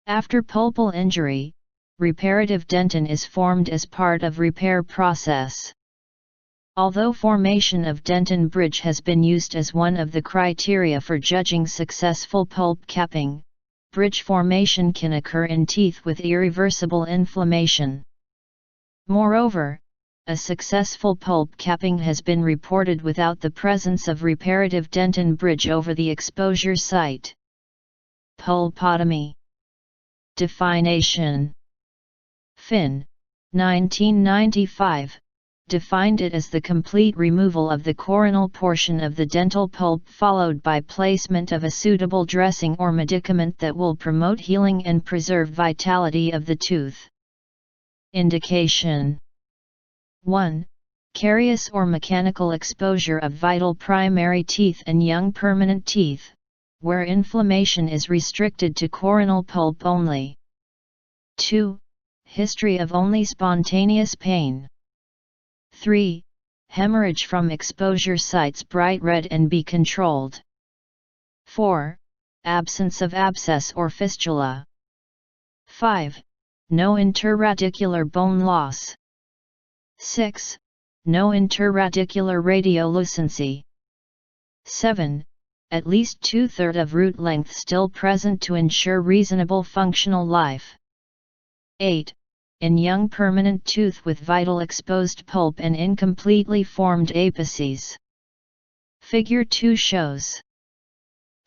After pulpal injury, reparative dentin is formed as part of repair process. Although formation of dentin bridge has been used as one of the criteria for judging successful pulp capping, bridge formation can occur in teeth with irreversible inflammation. Moreover, a successful pulp capping has been reported without the presence of reparative dentin bridge over the exposure site. Pulpotomy. Definition. Finn, 1995, defined it as the complete removal of the coronal portion of the dental pulp followed by placement of a suitable dressing or medicament that will promote healing and preserve vitality of the tooth. Indication. 1. Carious or mechanical exposure of vital primary teeth and young permanent teeth, where inflammation is restricted to coronal pulp only. 2. History of only spontaneous pain. 3. Hemorrhage from exposure sites bright red and be controlled. 4. Absence of abscess or fistula. 5. No interradicular bone loss. 6. No interradicular radiolucency. 7. At least 2/3 of root length still present to ensure reasonable functional life. 8. In young permanent tooth with vital exposed pulp and incompletely formed apices. Figure 2 shows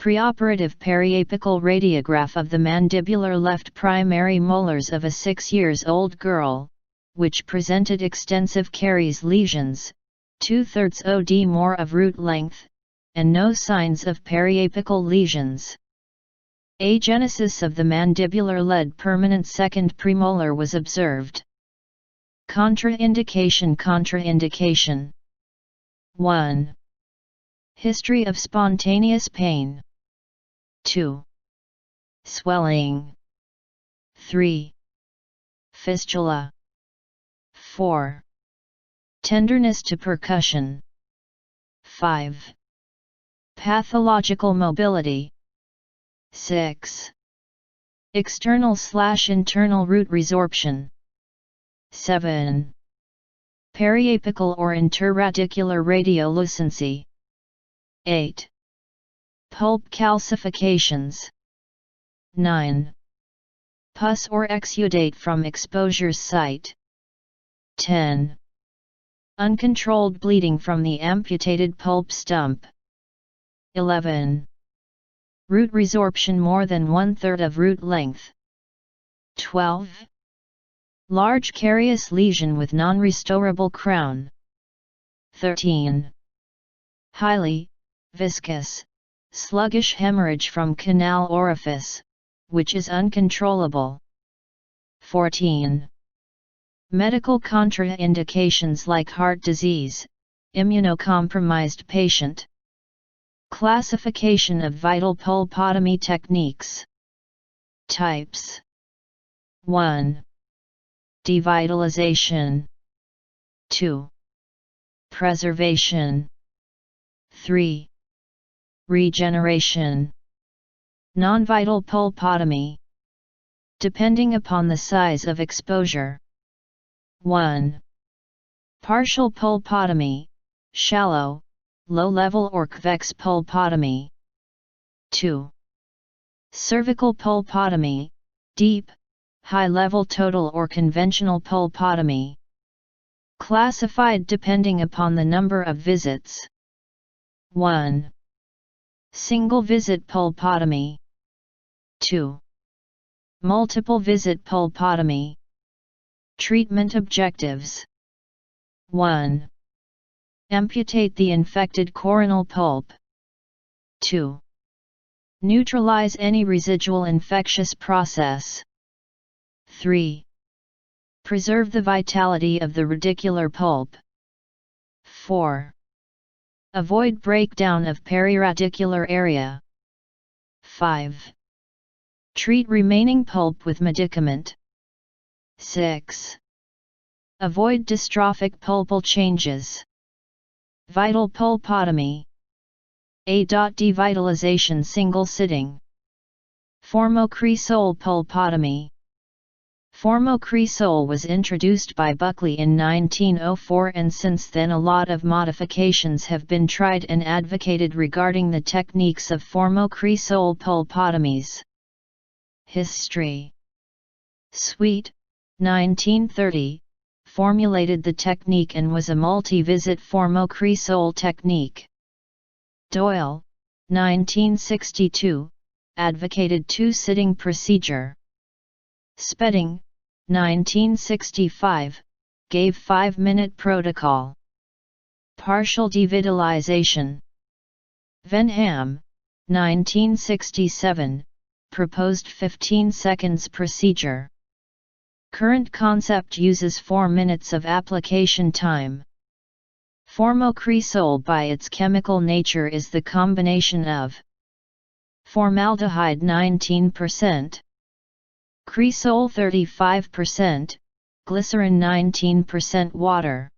preoperative periapical radiograph of the mandibular left primary molars of a 6-year-old girl, which presented extensive caries lesions, 2/3 OD more of root length, and no signs of periapical lesions. Agenesis of the mandibular lead permanent second premolar was observed. Contraindication. 1. History of spontaneous pain. 2. Swelling. 3. Fistula. 4. Tenderness to percussion. 5. Pathological mobility. 6. External/internal root resorption. 7. Periapical or interradicular radiolucency. 8. Pulp calcifications. 9. Pus or exudate from exposure site. 10. Uncontrolled bleeding from the amputated pulp stump. 11. Root resorption more than 1/3 of root length. 12. Large carious lesion with non-restorable crown. 13. Highly viscous, sluggish hemorrhage from canal orifice, which is uncontrollable. 14. Medical contraindications like heart disease, immunocompromised patient. Classification of vital pulpotomy techniques. Types. 1. Devitalization. 2. Preservation. 3. Regeneration. Non-vital pulpotomy. Depending upon the size of exposure. 1. Partial pulpotomy, shallow, low-level or convex pulpotomy. 2. Cervical pulpotomy, deep, high-level total or conventional pulpotomy. Classified depending upon the number of visits. 1. Single visit pulpotomy. 2. Multiple visit pulpotomy. Treatment objectives. 1. Amputate the infected coronal pulp. 2. Neutralize any residual infectious process. 3. Preserve the vitality of the radicular pulp. 4. Avoid breakdown of periradicular area. 5. Treat remaining pulp with medicament. 6. Avoid dystrophic pulpal changes. Vital pulpotomy. A. Devitalization single sitting. Formocresol pulpotomy. Formocresol was introduced by Buckley in 1904, and since then a lot of modifications have been tried and advocated regarding the techniques of formocresol pulpotomies. History. Sweet, 1930, formulated the technique and was a multi-visit formocresol technique. Doyle, 1962, advocated two-sitting procedure. Spedding, 1965, gave 5-minute protocol. Partial devitalization. Venham, 1967, proposed 15 seconds procedure. Current concept uses 4 minutes of application time. Formocresol by its chemical nature is the combination of formaldehyde 19%, cresol 35%, glycerin 19% water.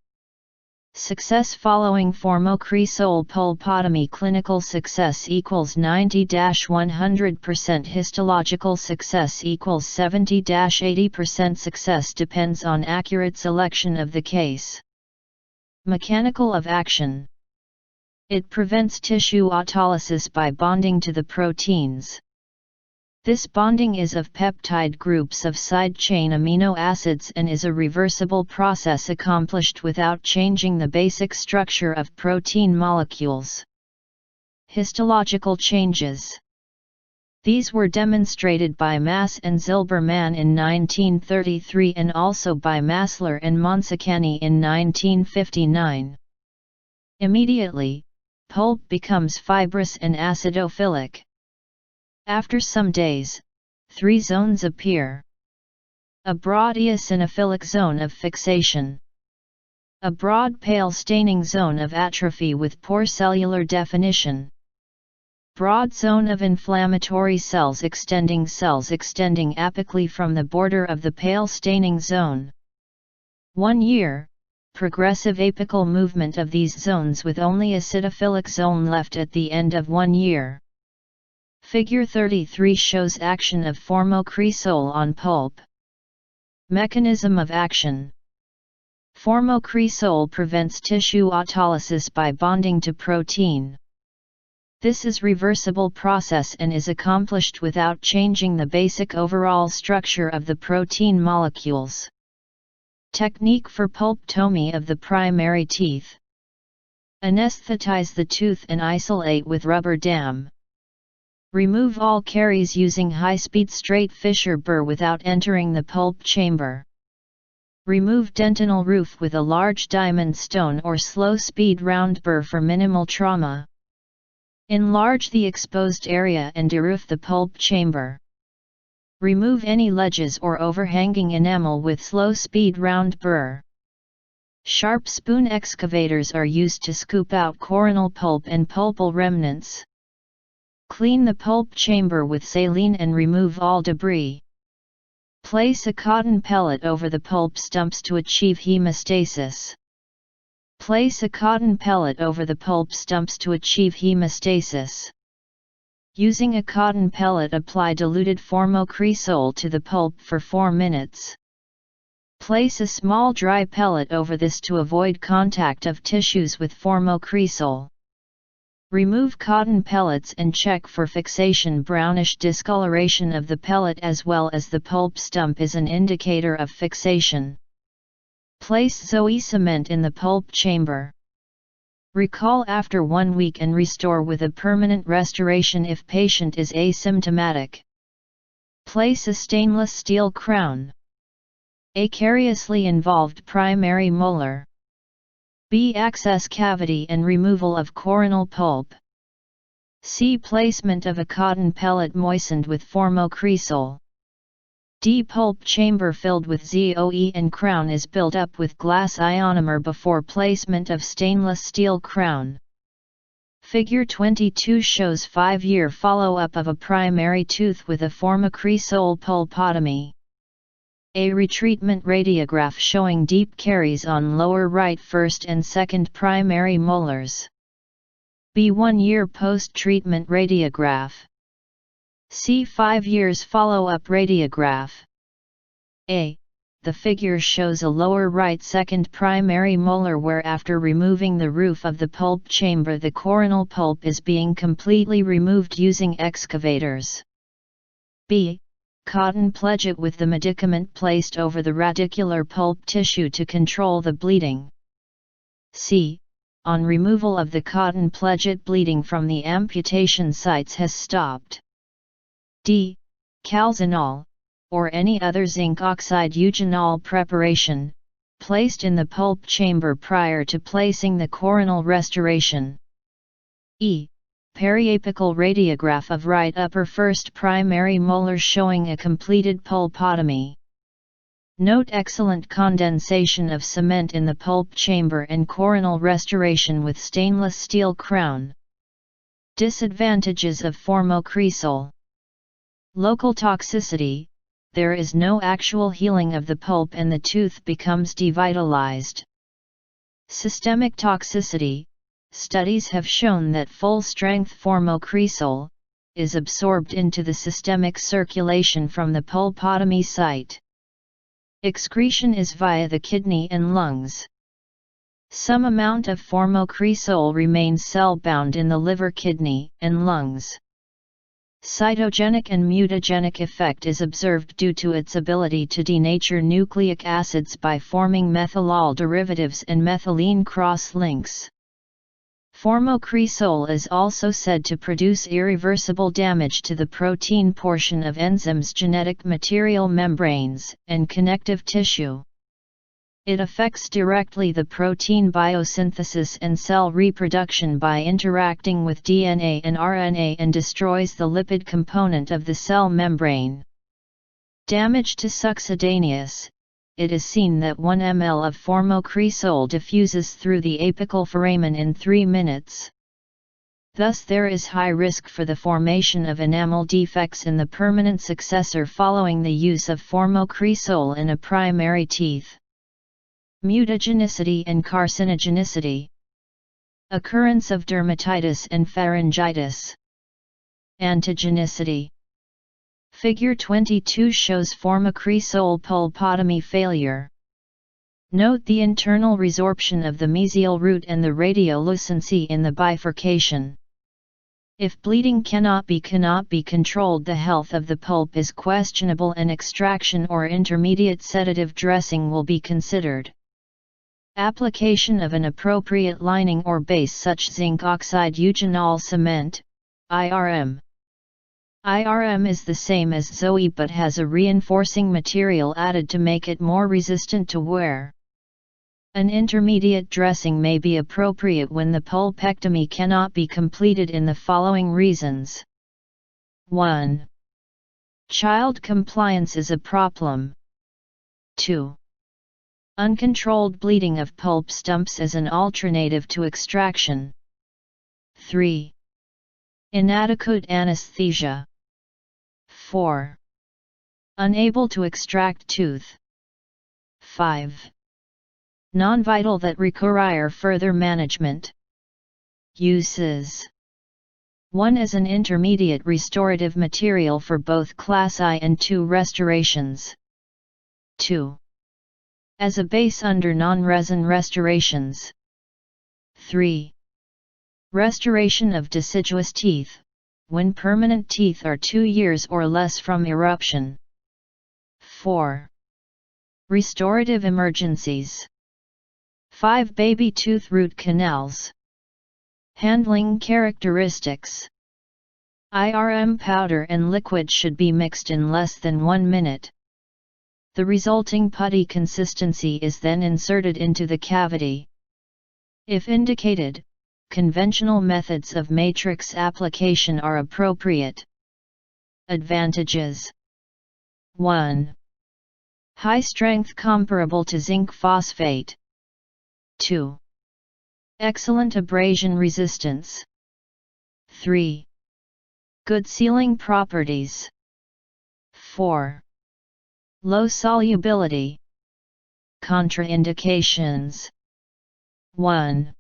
Success following formocresol pulpotomy. Clinical success equals 90-100%. Histological success equals 70-80%. Success depends on accurate selection of the case. Mechanical of action. It prevents tissue autolysis by bonding to the proteins. This bonding is of peptide groups of side-chain amino acids and is a reversible process accomplished without changing the basic structure of protein molecules. Histological changes. These were demonstrated by Mass and Zilberman in 1933 and also by Massler and Monsacani in 1959. Immediately, pulp becomes fibrous and acidophilic. After some days, 3 zones appear. A broad eosinophilic zone of fixation. A broad pale staining zone of atrophy with poor cellular definition. Broad zone of inflammatory cells extending apically from the border of the pale staining zone. 1 year, progressive apical movement of these zones with only acidophilic zone left at the end of 1 year. Figure 33 shows action of formocresol on pulp. Mechanism of action. Formocresol prevents tissue autolysis by bonding to protein. This is reversible process and is accomplished without changing the basic overall structure of the protein molecules. Technique for pulpotomy of the primary teeth. Anesthetize the tooth and isolate with rubber dam. Remove all caries using high-speed straight fissure burr without entering the pulp chamber. Remove dentinal roof with a large diamond stone or slow-speed round burr for minimal trauma. Enlarge the exposed area and deroof the pulp chamber. Remove any ledges or overhanging enamel with slow-speed round burr. Sharp spoon excavators are used to scoop out coronal pulp and pulpal remnants. Clean the pulp chamber with saline and remove all debris. Place a cotton pellet over the pulp stumps to achieve hemostasis. Place a cotton pellet over the pulp stumps to achieve hemostasis. Using a cotton pellet, apply diluted formocresol to the pulp for 4 minutes. Place a small dry pellet over this to avoid contact of tissues with formocresol. Remove cotton pellets and check for fixation. Brownish discoloration of the pellet as well as the pulp stump is an indicator of fixation. Place Zoe cement in the pulp chamber. Recall after 1 week and restore with a permanent restoration if patient is asymptomatic. Place a stainless steel crown. Acariously involved primary molar. B. Access cavity and removal of coronal pulp. C. Placement of a cotton pellet moistened with formocresol. D. Pulp chamber filled with ZOE and crown is built up with glass ionomer before placement of stainless steel crown. Figure 22 shows 5-year follow-up of a primary tooth with a formocresol pulpotomy. A retreatment radiograph showing deep caries on lower right first and second primary molars. B. 1-year post-treatment radiograph. C. 5 years follow-up radiograph. A. The figure shows a lower right second primary molar where after removing the roof of the pulp chamber the coronal pulp is being completely removed using excavators. B. Cotton pledget with the medicament placed over the radicular pulp tissue to control the bleeding. C. On removal of the cotton pledget, bleeding from the amputation sites has stopped. D. Calzinol, or any other zinc oxide eugenol preparation, placed in the pulp chamber prior to placing the coronal restoration. E. Periapical radiograph of right upper first primary molar showing a completed pulpotomy. Note excellent condensation of cement in the pulp chamber and coronal restoration with stainless steel crown. Disadvantages of formocresol. Local toxicity. There is no actual healing of the pulp and the tooth becomes devitalized. Systemic toxicity. Studies have shown that full-strength formocresol is absorbed into the systemic circulation from the pulpotomy site. Excretion is via the kidney and lungs. Some amount of formocresol remains cell-bound in the liver, kidney, and lungs. Cytogenic and mutagenic effect is observed due to its ability to denature nucleic acids by forming methylol derivatives and methylene cross-links. Formocresol is also said to produce irreversible damage to the protein portion of enzymes' genetic material, membranes, and connective tissue. It affects directly the protein biosynthesis and cell reproduction by interacting with DNA and RNA and destroys the lipid component of the cell membrane. Damage to succedaneous. It is seen that 1 ml of formocresol diffuses through the apical foramen in 3 minutes. Thus there is high risk for the formation of enamel defects in the permanent successor following the use of formocresol in a primary teeth. Mutagenicity and carcinogenicity. Occurrence of dermatitis and pharyngitis. Antigenicity. Figure 22 shows formocresol pulpotomy failure. Note the internal resorption of the mesial root and the radiolucency in the bifurcation. If bleeding cannot be controlled, the health of the pulp is questionable and extraction or intermediate sedative dressing will be considered. Application of an appropriate lining or base such zinc oxide eugenol cement, IRM. IRM is the same as Zoe but has a reinforcing material added to make it more resistant to wear. An intermediate dressing may be appropriate when the pulpectomy cannot be completed in the following reasons. 1. Child compliance is a problem. 2. Uncontrolled bleeding of pulp stumps as an alternative to extraction. 3. Inadequate anesthesia. 4. Unable to extract tooth. 5. Non-vital that require further management. Uses. 1. As an intermediate restorative material for both Class I and II restorations. 2. As a base under non-resin restorations. 3. Restoration of deciduous teeth, when permanent teeth are 2 years or less from eruption. 4. Restorative emergencies. 5. Baby tooth root canals. Handling characteristics. IRM powder and liquid should be mixed in less than 1 minute. The resulting putty consistency is then inserted into the cavity. If indicated, conventional methods of matrix application are appropriate. Advantages. 1. High strength comparable to zinc phosphate. 2. Excellent abrasion resistance. 3. Good sealing properties. 4. Low solubility. Contraindications. 1.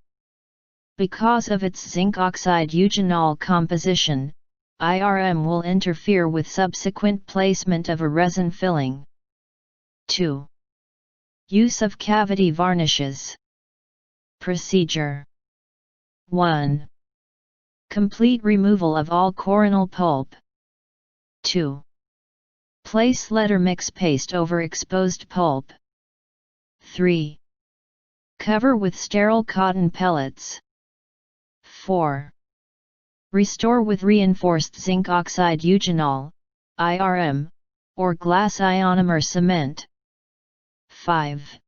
Because of its zinc oxide eugenol composition, IRM will interfere with subsequent placement of a resin filling. 2. Use of cavity varnishes. Procedure 1. Complete removal of all coronal pulp. 2. Place letter mix paste over exposed pulp. 3. Cover with sterile cotton pellets. 4. Restore with reinforced zinc oxide eugenol, IRM, or glass ionomer cement. 5.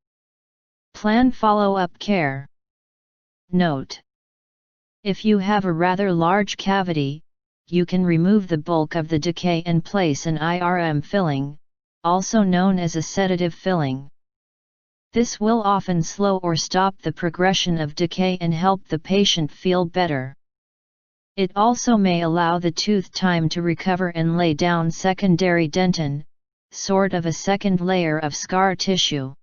Plan follow-up care. Note: if you have a rather large cavity, you can remove the bulk of the decay and place an IRM filling, also known as a sedative filling. This will often slow or stop the progression of decay and help the patient feel better. It also may allow the tooth time to recover and lay down secondary dentin, sort of a second layer of scar tissue,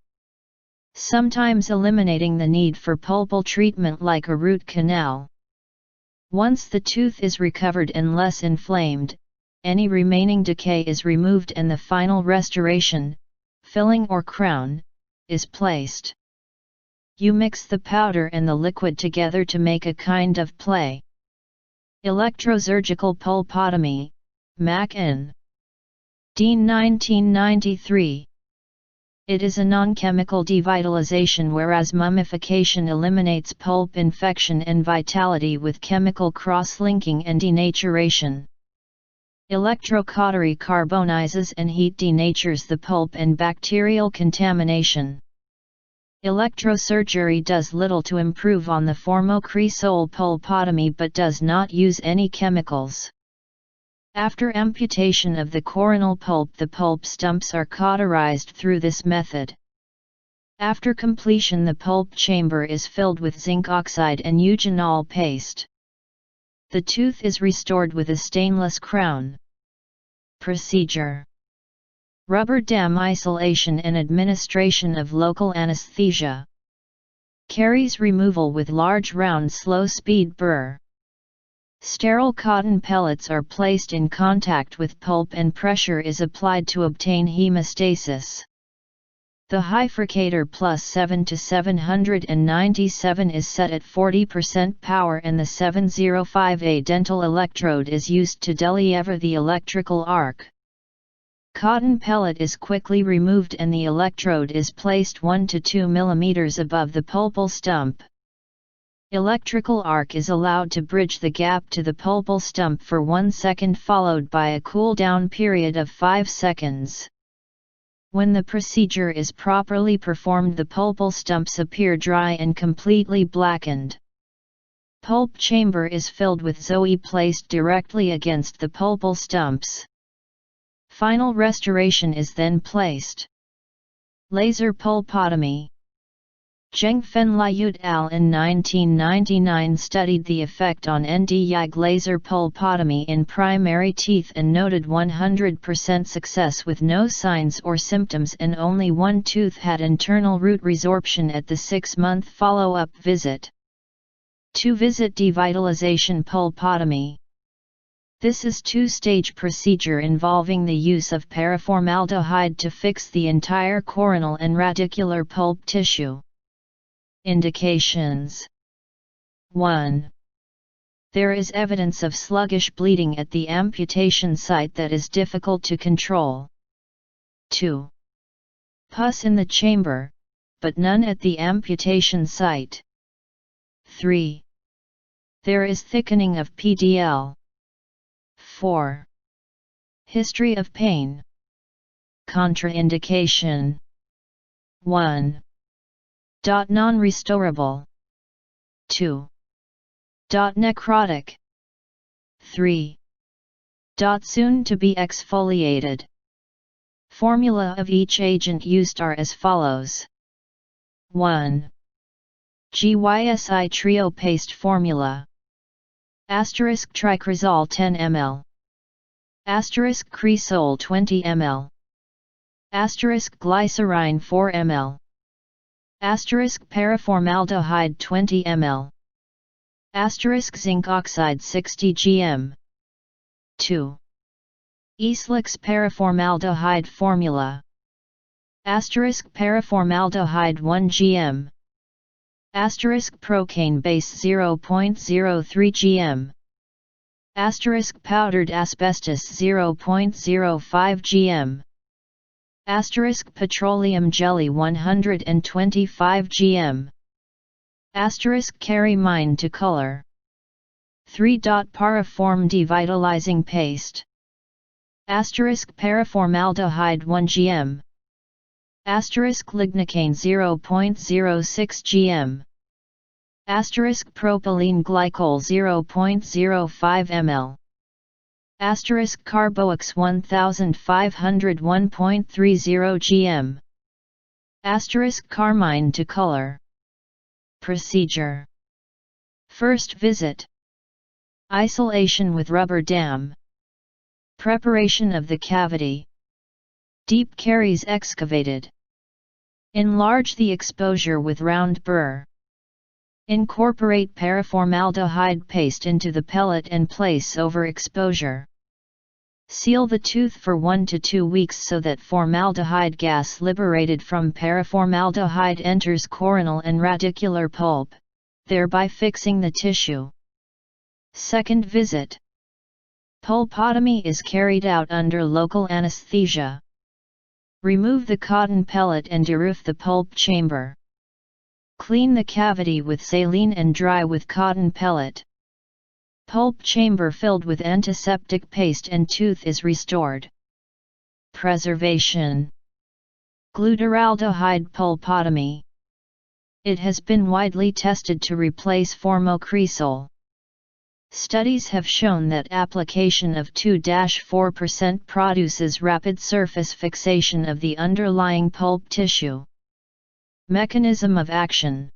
sometimes eliminating the need for pulpal treatment like a root canal. Once the tooth is recovered and less inflamed, any remaining decay is removed and the final restoration, filling or crown, is placed. You mix the powder and the liquid together to make a kind of play. Electrosurgical pulpotomy, Mac N. Dean 1993. It is a non-chemical devitalization, whereas mummification eliminates pulp infection and vitality with chemical cross-linking and denaturation. Electrocautery carbonizes and heat denatures the pulp and bacterial contamination. Electrosurgery does little to improve on the formocresol pulpotomy but does not use any chemicals. After amputation of the coronal pulp, the pulp stumps are cauterized through this method. After completion, the pulp chamber is filled with zinc oxide and eugenol paste. The tooth is restored with a stainless crown. Procedure: rubber dam isolation and administration of local anesthesia. Caries removal with large round slow-speed burr. Sterile cotton pellets are placed in contact with pulp and pressure is applied to obtain hemostasis. The hyfricator plus 7 to 797 is set at 40% power and the 705A dental electrode is used to deliver the electrical arc. Cotton pellet is quickly removed and the electrode is placed 1 to 2 mm above the pulpal stump. Electrical arc is allowed to bridge the gap to the pulpal stump for 1 second, followed by a cool-down period of 5 seconds. When the procedure is properly performed, the pulpal stumps appear dry and completely blackened. Pulp chamber is filled with Zoe placed directly against the pulpal stumps. Final restoration is then placed. Laser pulpotomy. Zhengfen Liu al. in 1999 studied the effect on Nd:YAG laser pulpotomy in primary teeth and noted 100% success with no signs or symptoms, and only one tooth had internal root resorption at the 6-month follow-up visit. 2-visit devitalization pulpotomy. This is 2-stage procedure involving the use of paraformaldehyde to fix the entire coronal and radicular pulp tissue. Indications: 1. There is evidence of sluggish bleeding at the amputation site that is difficult to control. 2. Pus in the chamber, but none at the amputation site. 3. There is thickening of PDL. 4. History of pain. Contraindication: 1. Non-restorable. 2. Necrotic. 3. Soon to be exfoliated. Formula of each agent used are as follows. 1. GYSI Trio Paste Formula. Asterisk Tricrosol 10 ml. Asterisk Cresol 20 ml. Asterisk Glycerine 4 ml. Asterisk paraformaldehyde 20 ml. Asterisk zinc oxide 60 gm. 2. Eslix paraformaldehyde formula. Paraformaldehyde 1 gm. Procaine base 0.03 gm. Powdered asbestos 0.05 gm. Petroleum jelly 125 gm. Carimine to color. 3. Pariform devitalizing paste. Paraformaldehyde 1 gm. Lignocaine 0.06 gm. Propylene glycol 0.05 ml. Carbox 1501.30 gm. Carmine to color. Procedure. First visit. Isolation with rubber dam. Preparation of the cavity. Deep caries excavated. Enlarge the exposure with round burr. Incorporate paraformaldehyde paste into the pellet and place over exposure. Seal the tooth for 1 to 2 weeks so that formaldehyde gas liberated from paraformaldehyde enters coronal and radicular pulp, thereby fixing the tissue. Second visit. Pulpotomy is carried out under local anesthesia. Remove the cotton pellet and deroof the pulp chamber. Clean the cavity with saline and dry with cotton pellet. Pulp chamber filled with antiseptic paste and tooth is restored. Preservation. Glutaraldehyde pulpotomy. It has been widely tested to replace formocresol. Studies have shown that application of 2–4% produces rapid surface fixation of the underlying pulp tissue. Mechanism of action.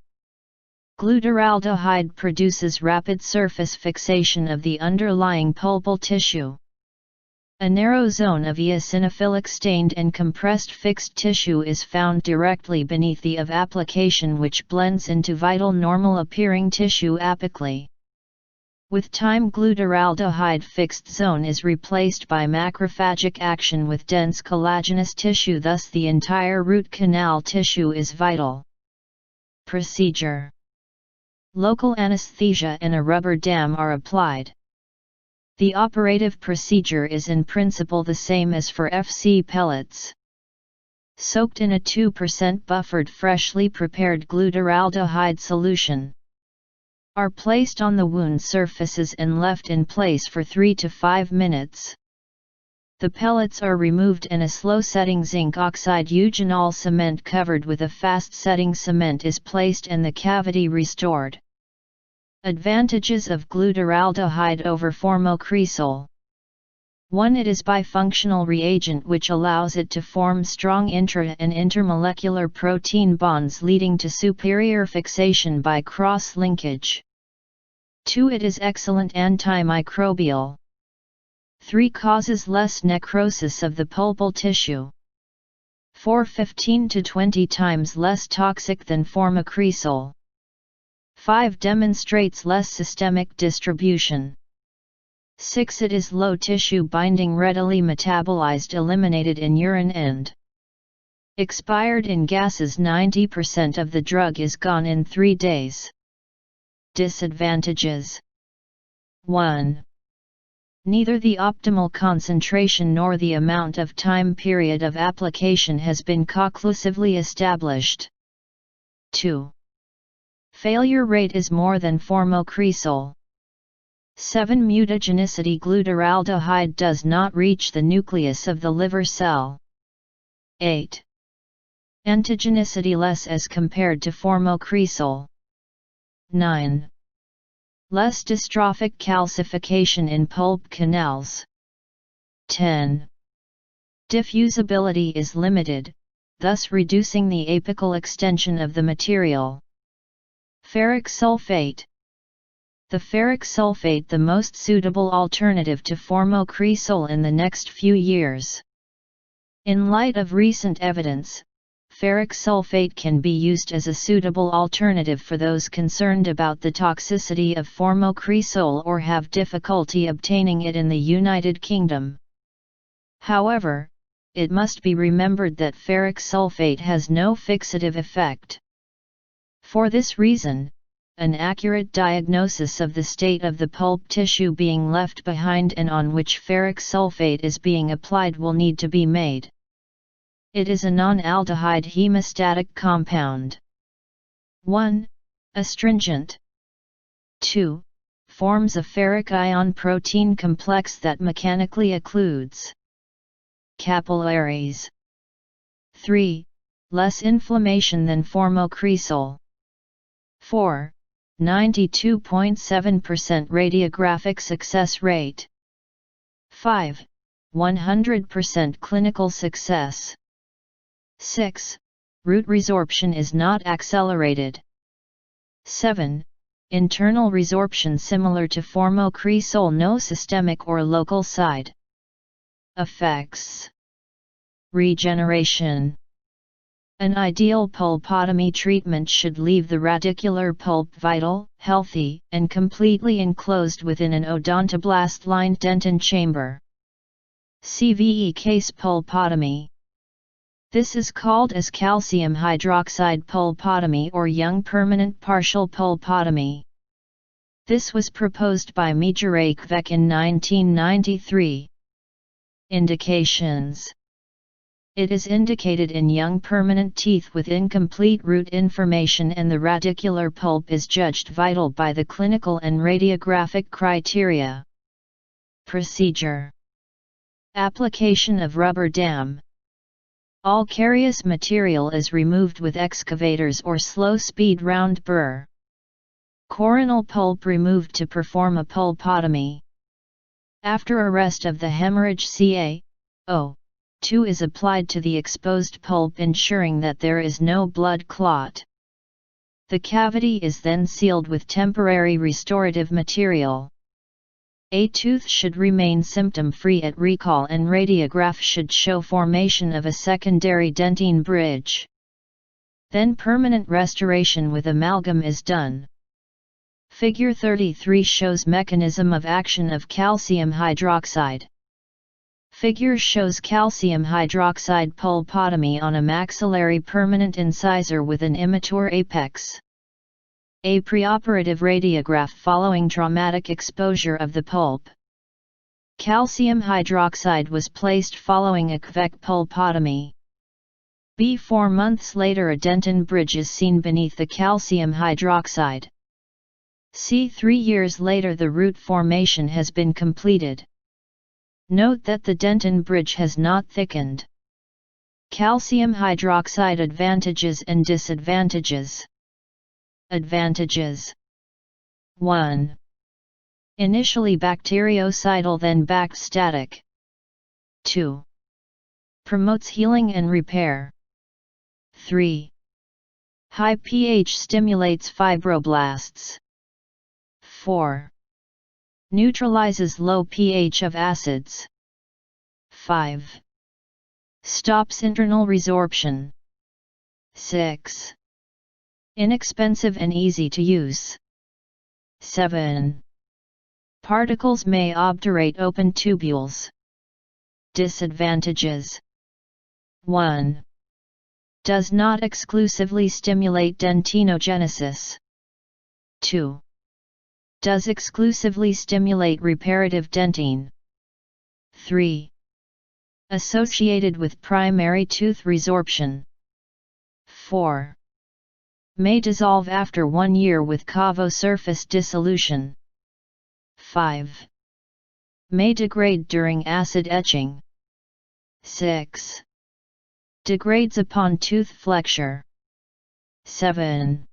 Glutaraldehyde produces rapid surface fixation of the underlying pulpal tissue. A narrow zone of eosinophilic stained and compressed fixed tissue is found directly beneath the of application, which blends into vital normal appearing tissue apically. With time, glutaraldehyde fixed zone is replaced by macrophagic action with dense collagenous tissue, thus the entire root canal tissue is vital. Procedure. Local anesthesia and a rubber dam are applied. The operative procedure is in principle the same as for FC pellets. Soaked in a 2% buffered freshly prepared glutaraldehyde solution. Are placed on the wound surfaces and left in place for 3 to 5 minutes. The pellets are removed and a slow-setting zinc oxide eugenol cement covered with a fast-setting cement is placed and the cavity restored. Advantages of glutaraldehyde over formocresol. 1. It is bifunctional reagent which allows it to form strong intra- and intermolecular protein bonds leading to superior fixation by cross-linkage. 2. It is excellent antimicrobial. 3. Causes less necrosis of the pulpal tissue. 4. 15 to 20 times less toxic than formocresol. 5. Demonstrates less systemic distribution. 6. It is low tissue binding, readily metabolized, eliminated in urine and expired in gases. 90% of the drug is gone in 3 days. Disadvantages. 1. Neither the optimal concentration nor the amount of time period of application has been conclusively established. 2. Failure rate is more than formocresol. 7. Mutagenicity. Glutaraldehyde does not reach the nucleus of the liver cell. 8. Antigenicity less as compared to formocresol. 9. Less dystrophic calcification in pulp canals. 10. Diffusibility is limited, thus reducing the apical extension of the material. Ferric sulfate. The ferric sulfate the most suitable alternative to formocresol in the next few years. In light of recent evidence, ferric sulfate can be used as a suitable alternative for those concerned about the toxicity of formocresol or have difficulty obtaining it in the United Kingdom. However, it must be remembered that ferric sulfate has no fixative effect. For this reason, an accurate diagnosis of the state of the pulp tissue being left behind and on which ferric sulfate is being applied will need to be made. It is a non-aldehyde hemostatic compound. 1. Astringent. 2. Forms a ferric ion protein complex that mechanically occludes capillaries. 3. Less inflammation than formocresol. 4. 92.7% radiographic success rate. 5. 100% clinical success. 6. Root resorption is not accelerated. 7. Internal resorption similar to formocresol, no systemic or local side effects. Regeneration. An ideal pulpotomy treatment should leave the radicular pulp vital, healthy, and completely enclosed within an odontoblast-lined dentin chamber. CVE case pulpotomy. This is called as calcium hydroxide pulpotomy or young permanent partial pulpotomy. This was proposed by Mejerakvec in 1993. Indications. It is indicated in young permanent teeth with incomplete root information and the radicular pulp is judged vital by the clinical and radiographic criteria. Procedure. Application of rubber dam. All carious material is removed with excavators or slow-speed round burr. Coronal pulp removed to perform a pulpotomy. After arrest of the hemorrhage, CaO2 is applied to the exposed pulp, ensuring that there is no blood clot. The cavity is then sealed with temporary restorative material. A tooth should remain symptom-free at recall and radiograph should show formation of a secondary dentine bridge. Then permanent restoration with amalgam is done. Figure 33 shows mechanism of action of calcium hydroxide. Figure shows calcium hydroxide pulpotomy on a maxillary permanent incisor with an immature apex. A preoperative radiograph following traumatic exposure of the pulp. Calcium hydroxide was placed following a Kvec pulpotomy. 4 months later a dentin bridge is seen beneath the calcium hydroxide. 3 years later the root formation has been completed. Note that the dentin bridge has not thickened. Calcium hydroxide advantages and disadvantages. Advantages. 1. Initially bactericidal then bacstatic. 2. Promotes healing and repair. 3. High pH stimulates fibroblasts. 4. Neutralizes low pH of acids. 5. Stops internal resorption. 6. Inexpensive and easy to use. 7. Particles may obturate open tubules. Disadvantages. 1. Does not exclusively stimulate dentinogenesis. 2. Does exclusively stimulate reparative dentine. 3. Associated with primary tooth resorption. 4. May dissolve after 1 year with cavo surface dissolution. 5. May degrade during acid etching. 6. Degrades upon tooth flexure. 7.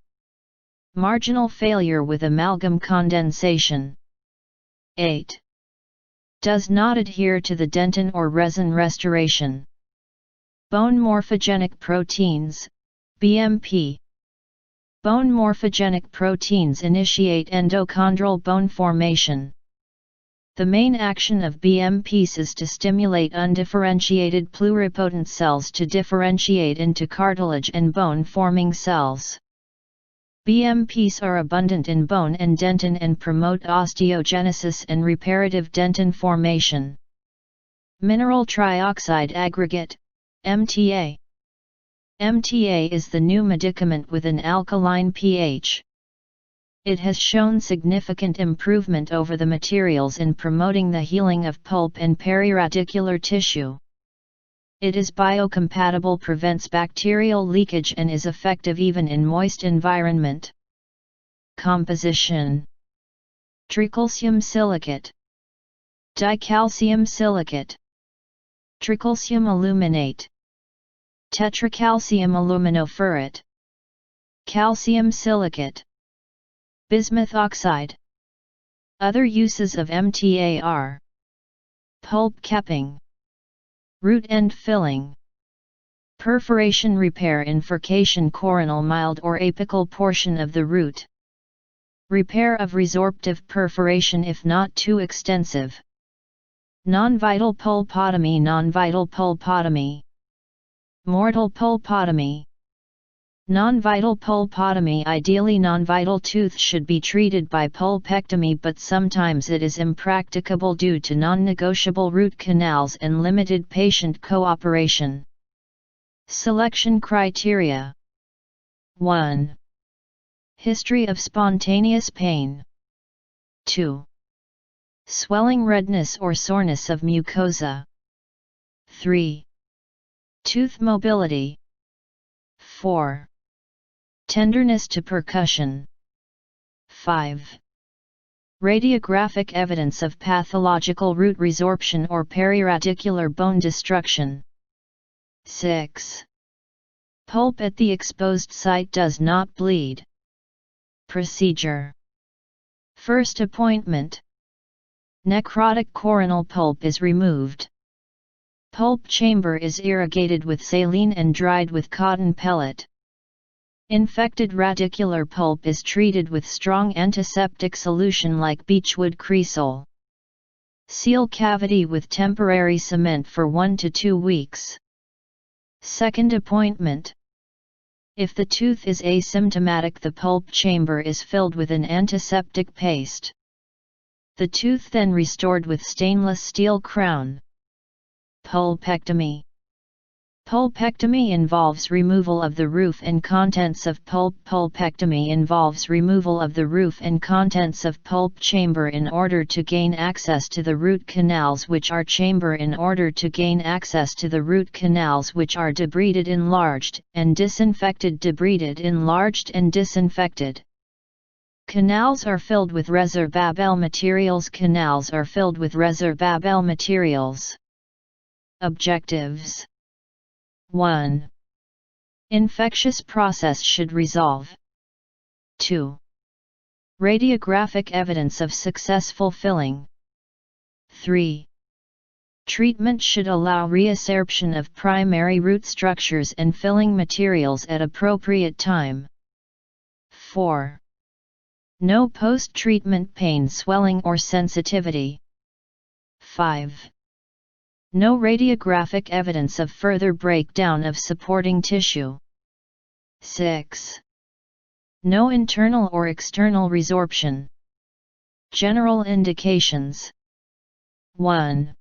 Marginal failure with amalgam condensation. 8. Does not adhere to the dentin or resin restoration. Bone morphogenic proteins, BMP. Bone morphogenic proteins initiate endochondral bone formation. The main action of BMPs is to stimulate undifferentiated pluripotent cells to differentiate into cartilage and bone-forming cells. BMPs are abundant in bone and dentin and promote osteogenesis and reparative dentin formation. Mineral trioxide aggregate, MTA. MTA is the new medicament with an alkaline pH. It has shown significant improvement over the materials in promoting the healing of pulp and periradicular tissue. It is biocompatible, prevents bacterial leakage and is effective even in moist environment. Composition: tricalcium silicate, dicalcium silicate, tricalcium aluminate, tetracalcium aluminoferrate, calcium silicate, bismuth oxide. Other uses of MTA are pulp capping, root end filling, perforation repair, infurcation coronal mild or apical portion of the root, repair of resorptive perforation if not too extensive, non-vital pulpotomy, non-vital pulpotomy, mortal pulpotomy. Non-vital pulpotomy: ideally non-vital tooth should be treated by pulpectomy, but sometimes it is impracticable due to non-negotiable root canals and limited patient cooperation. Selection criteria: 1. History of spontaneous pain. 2. Swelling, redness or soreness of mucosa. 3. Tooth mobility. 4. Tenderness to percussion. 5. Radiographic evidence of pathological root resorption or periradicular bone destruction. 6. Pulp at the exposed site does not bleed. Procedure: first appointment. Necrotic coronal pulp is removed. Pulp chamber is irrigated with saline and dried with cotton pellet. Infected radicular pulp is treated with strong antiseptic solution like beechwood cresol. Seal cavity with temporary cement for 1 to 2 weeks. Second appointment. If the tooth is asymptomatic, the pulp chamber is filled with an antiseptic paste. The tooth then restored with stainless steel crown. Pulpectomy. Pulpectomy involves removal of the roof and contents of pulp. Pulpectomy involves removal of the roof and contents of pulp chamber in order to gain access to the root canals, which are chamber in order to gain access to the root canals, which are debrided, enlarged, and disinfected. Debrided, enlarged and disinfected. Canals are filled with resorbable materials. Canals are filled with resorbable materials. Objectives: 1. Infectious process should resolve. 2. Radiographic evidence of successful filling. 3. Treatment should allow reabsorption of primary root structures and filling materials at appropriate time. 4. No post-treatment pain, swelling or sensitivity. 5. No radiographic evidence of further breakdown of supporting tissue. 6. No internal or external resorption. General indications: 1.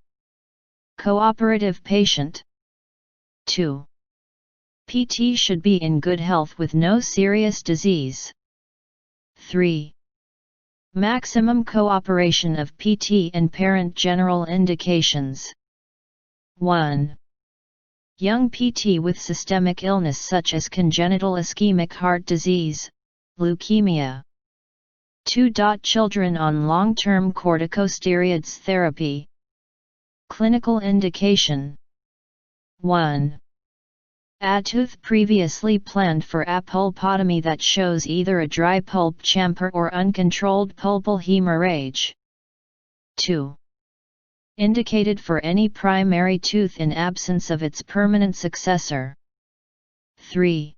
Cooperative patient. 2. PT should be in good health with no serious disease. 3. Maximum cooperation of PT and parent. General indications: 1. Young PT with systemic illness such as congenital ischemic heart disease, leukemia. 2. Children on long-term corticosteroids therapy. Clinical indication: 1. A tooth previously planned for a pulpotomy that shows either a dry pulp chamber or uncontrolled pulpal hemorrhage. 2. Indicated for any primary tooth in absence of its permanent successor. 3.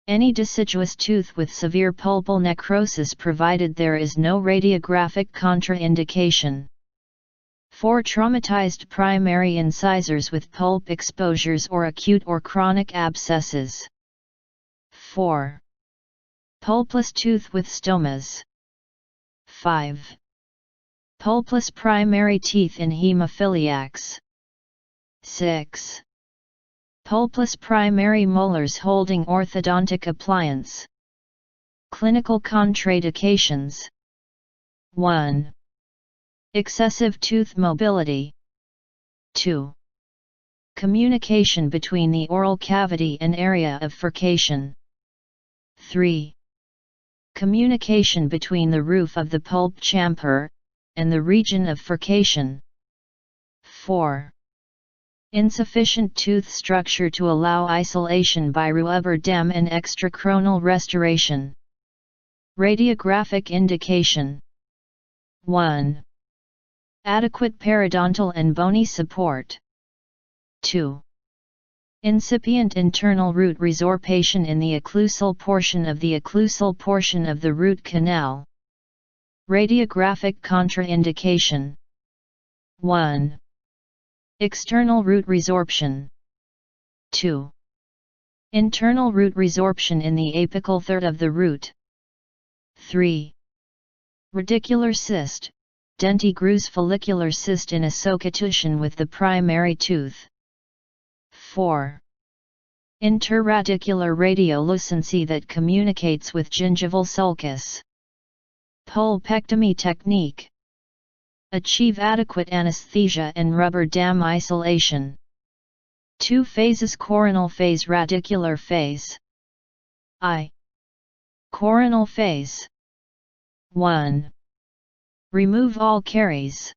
Any deciduous tooth with severe pulpal necrosis provided there is no radiographic contraindication. 4. Traumatized primary incisors with pulp exposures or acute or chronic abscesses. 4. Pulpless tooth with stomas. 5. Pulpless primary teeth in hemophiliacs. 6. Pulpless primary molars holding orthodontic appliance. Clinical contraindications. 1. Excessive tooth mobility. 2. Communication between the oral cavity and area of furcation. 3. Communication between the roof of the pulp chamber and the region of furcation. 4. Insufficient tooth structure to allow isolation by rubber dam and extracoronal restoration. Radiographic indication. 1. Adequate periodontal and bony support. 2. Incipient internal root resorption in the occlusal portion of the root canal. Radiographic contraindication. 1. External root resorption. 2. Internal root resorption in the apical third of the root. 3. Radicular cyst, dentigrous follicular cyst in association with the primary tooth. 4. Interradicular radiolucency that communicates with gingival sulcus. Pulpectomy technique. Achieve adequate anesthesia and rubber dam isolation. 2 phases: coronal phase, radicular phase. I. Coronal phase. 1. Remove all caries.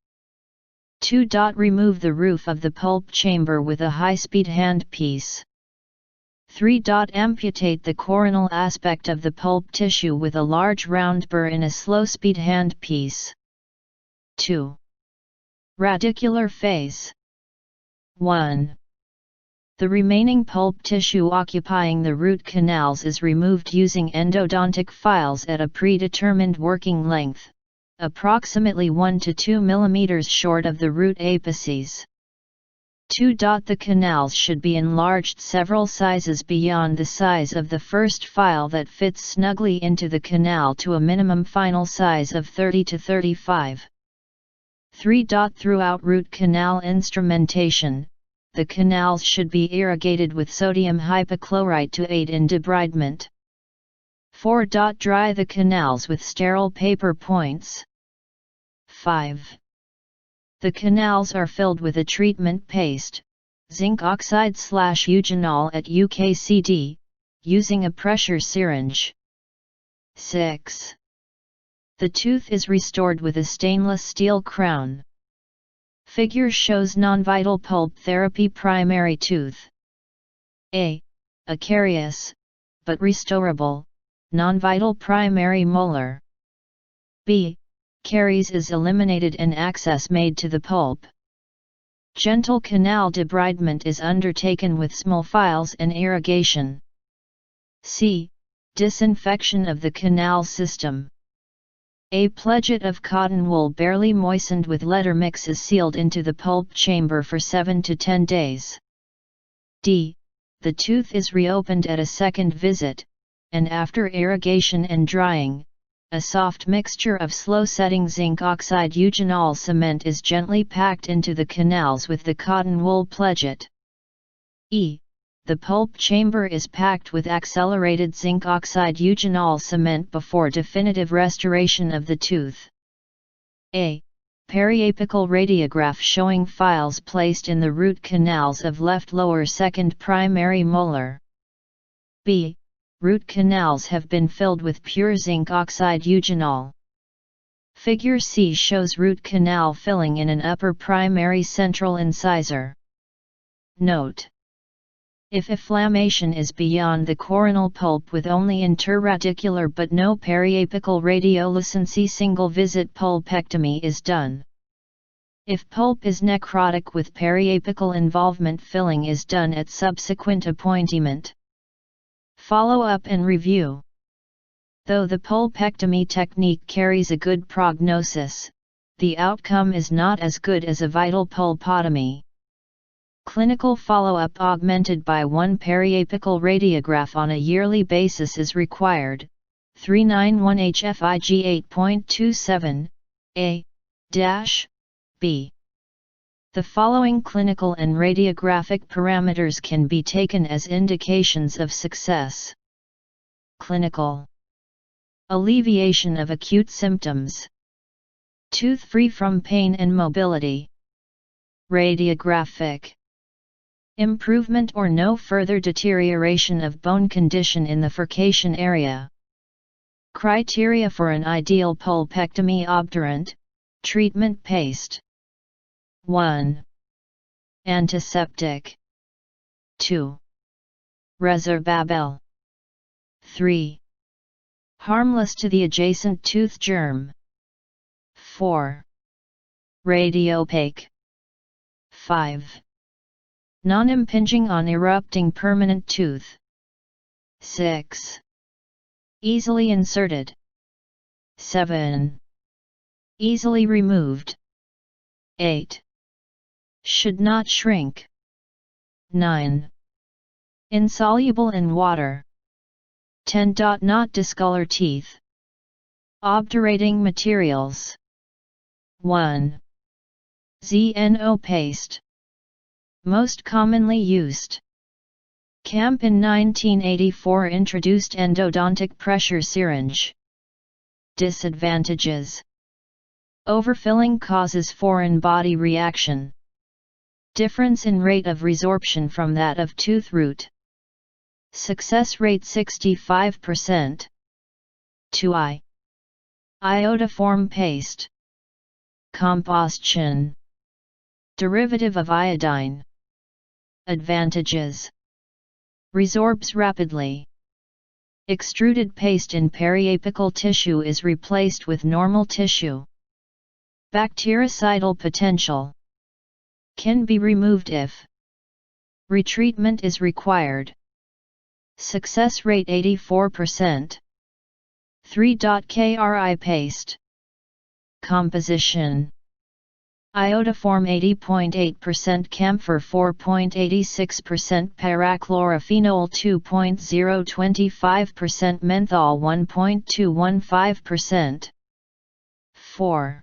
2. Remove the roof of the pulp chamber with a high-speed handpiece. 3. Amputate the coronal aspect of the pulp tissue with a large round burr in a slow-speed handpiece. 2. Radicular phase. 1. The remaining pulp tissue occupying the root canals is removed using endodontic files at a predetermined working length, approximately 1 to 2 mm short of the root apices. 2. The canals should be enlarged several sizes beyond the size of the first file that fits snugly into the canal to a minimum final size of 30 to 35. 3. Throughout root canal instrumentation, the canals should be irrigated with sodium hypochlorite to aid in debridement. 4. Dry the canals with sterile paper points. 5. The canals are filled with a treatment paste, zinc oxide/eugenol at UKCD, using a pressure syringe. 6. The tooth is restored with a stainless steel crown. Figure shows non-vital pulp therapy primary tooth. A carious, but restorable, non-vital primary molar. B. Caries is eliminated and access made to the pulp. Gentle canal debridement is undertaken with small files and irrigation. C. Disinfection of the canal system. A pledget of cotton wool barely moistened with leather mix is sealed into the pulp chamber for 7 to 10 days. D. The tooth is reopened at a second visit, and after irrigation and drying, a soft mixture of slow-setting zinc oxide eugenol cement is gently packed into the canals with the cotton wool pledget. E. The pulp chamber is packed with accelerated zinc oxide eugenol cement before definitive restoration of the tooth. A. Periapical radiograph showing files placed in the root canals of left lower second primary molar. B. Root canals have been filled with pure zinc oxide eugenol. Figure C shows root canal filling in an upper primary central incisor. Note: if inflammation is beyond the coronal pulp with only interradicular but no periapical radiolucency, single-visit pulpectomy is done. If pulp is necrotic with periapical involvement, filling is done at subsequent appointment. Follow-up and review. Though the pulpectomy technique carries a good prognosis, the outcome is not as good as a vital pulpotomy. Clinical follow-up augmented by 1 periapical radiograph on a yearly basis is required. 391 HFIG 8.27, A-B. The following clinical and radiographic parameters can be taken as indications of success. Clinical: alleviation of acute symptoms. Tooth free from pain and mobility. Radiographic: improvement or no further deterioration of bone condition in the furcation area. Criteria for an ideal pulpectomy obturant, treatment paste. 1. Antiseptic. 2. Resorbable. 3. Harmless to the adjacent tooth germ. 4. Radiopaque. 5. Non-impinging on erupting permanent tooth. 6. Easily inserted. 7. Easily removed. 8. Should not shrink. 9. Insoluble in water. 10. Not discolor teeth. Obturating materials. 1. ZNO paste. Most commonly used. Camp in 1984 introduced endodontic pressure syringe. Disadvantages: overfilling causes foreign body reaction. Difference in rate of resorption from that of tooth root. Success rate 65%. 2i. Iodoform paste. Combustion. Derivative of iodine. Advantages: resorbs rapidly. Extruded paste in periapical tissue is replaced with normal tissue. Bactericidal potential. Can be removed if retreatment is required. Success rate 84%. 3. Kri paste. Composition: iodoform 80.8%, camphor 4.86%, parachlorophenol 2.025%, menthol 1.215%. 4.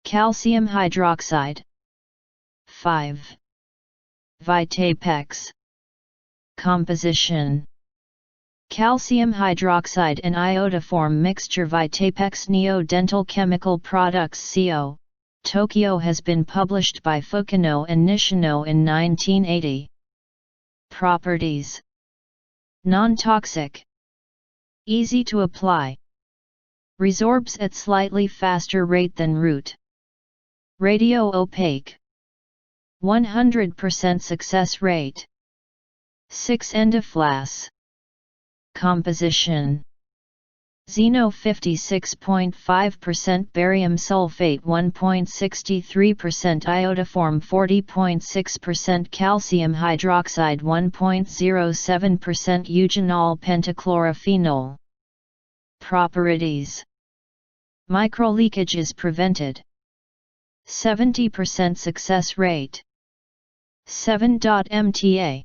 Calcium hydroxide. 5. Vitapex. Composition: calcium hydroxide and iodoform mixture. Vitapex Neo Dental Chemical Products Co., Tokyo has been published by Fukino and Nishino in 1980. Properties: non-toxic. Easy to apply. Resorbs at slightly faster rate than root. Radio-opaque. 100% success rate. 6. Endoflass. Composition: Xeno 56.5%, barium sulfate 1.63%, iodoform 40.6%, calcium hydroxide 1.07%, eugenol pentachlorophenol. Properties: microleakage is prevented. 70% success rate. 7. MTA.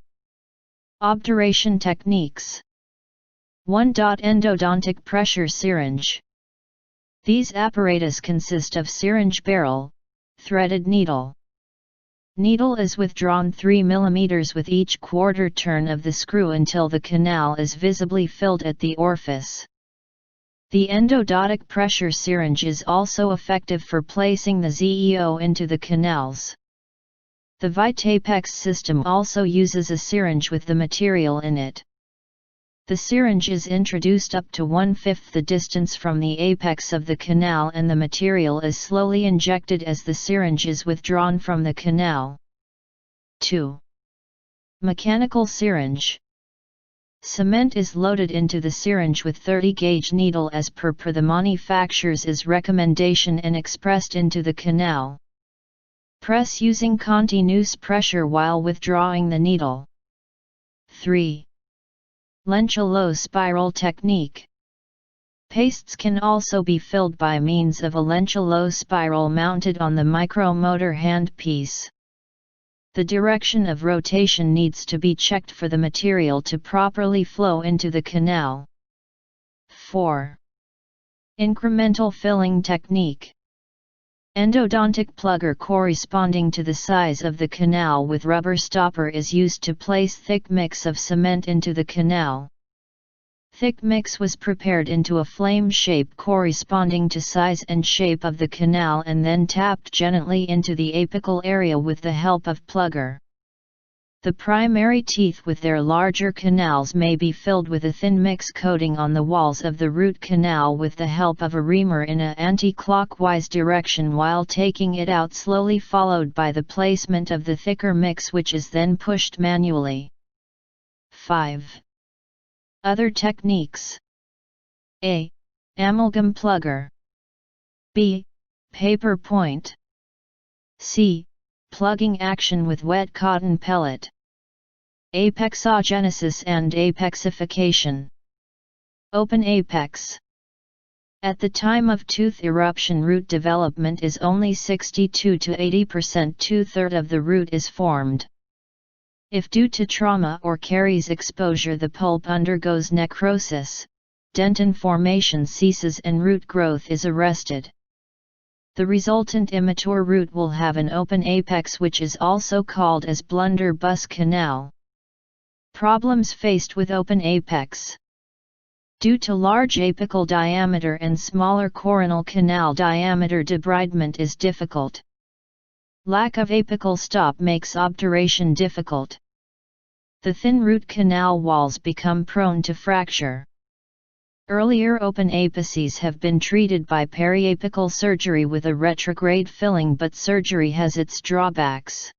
Obturation techniques. 1. Endodontic pressure syringe. These apparatus consist of syringe barrel, threaded needle. Needle is withdrawn 3 mm with each quarter turn of the screw until the canal is visibly filled at the orifice. The endodontic pressure syringe is also effective for placing the ZEO into the canals. The Vitapex system also uses a syringe with the material in it. The syringe is introduced up to 1/5 the distance from the apex of the canal and the material is slowly injected as the syringe is withdrawn from the canal. 2. Mechanical syringe. Cement is loaded into the syringe with 30-gauge needle as per the manufacturer's recommendation and expressed into the canal. Press using continuous pressure while withdrawing the needle. 3. Lentillo spiral technique. Pastes can also be filled by means of a Lentillo spiral mounted on the micromotor handpiece. The direction of rotation needs to be checked for the material to properly flow into the canal. 4. Incremental filling technique. Endodontic plugger corresponding to the size of the canal with rubber stopper is used to place thick mix of cement into the canal. Thick mix was prepared into a flame shape corresponding to size and shape of the canal and then tapped gently into the apical area with the help of plugger. The primary teeth with their larger canals may be filled with a thin mix coating on the walls of the root canal with the help of a reamer in an anti-clockwise direction while taking it out slowly, followed by the placement of the thicker mix, which is then pushed manually. 5. Other techniques. A. Amalgam plugger. B. Paper point. C. Plugging action with wet cotton pellet. Apexogenesis and apexification. Open apex. At the time of tooth eruption, root development is only 62 to 80%, 2/3 of the root is formed. If due to trauma or caries exposure the pulp undergoes necrosis, dentin formation ceases and root growth is arrested. The resultant immature root will have an open apex, which is also called as blunderbuss canal. Problems faced with open apex. Due to large apical diameter and smaller coronal canal diameter, debridement is difficult. Lack of apical stop makes obturation difficult. The thin root canal walls become prone to fracture. Earlier open apices have been treated by periapical surgery with a retrograde filling, but surgery has its drawbacks.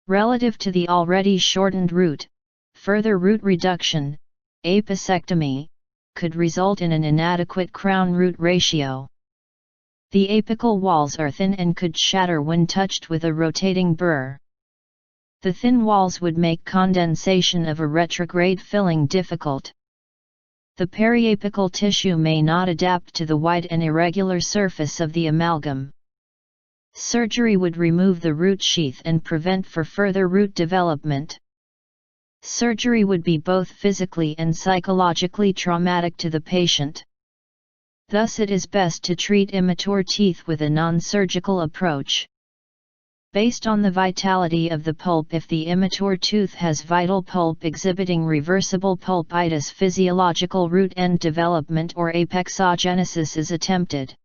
Relative to the already shortened root, further root reduction, apexectomy, could result in an inadequate crown-root ratio. The apical walls are thin and could shatter when touched with a rotating burr. The thin walls would make condensation of a retrograde filling difficult. The periapical tissue may not adapt to the wide and irregular surface of the amalgam. Surgery would remove the root sheath and prevent for further root development. Surgery would be both physically and psychologically traumatic to the patient. Thus it is best to treat immature teeth with a non-surgical approach. Based on the vitality of the pulp, if the immature tooth has vital pulp exhibiting reversible pulpitis, physiological root end development or apexogenesis is attempted.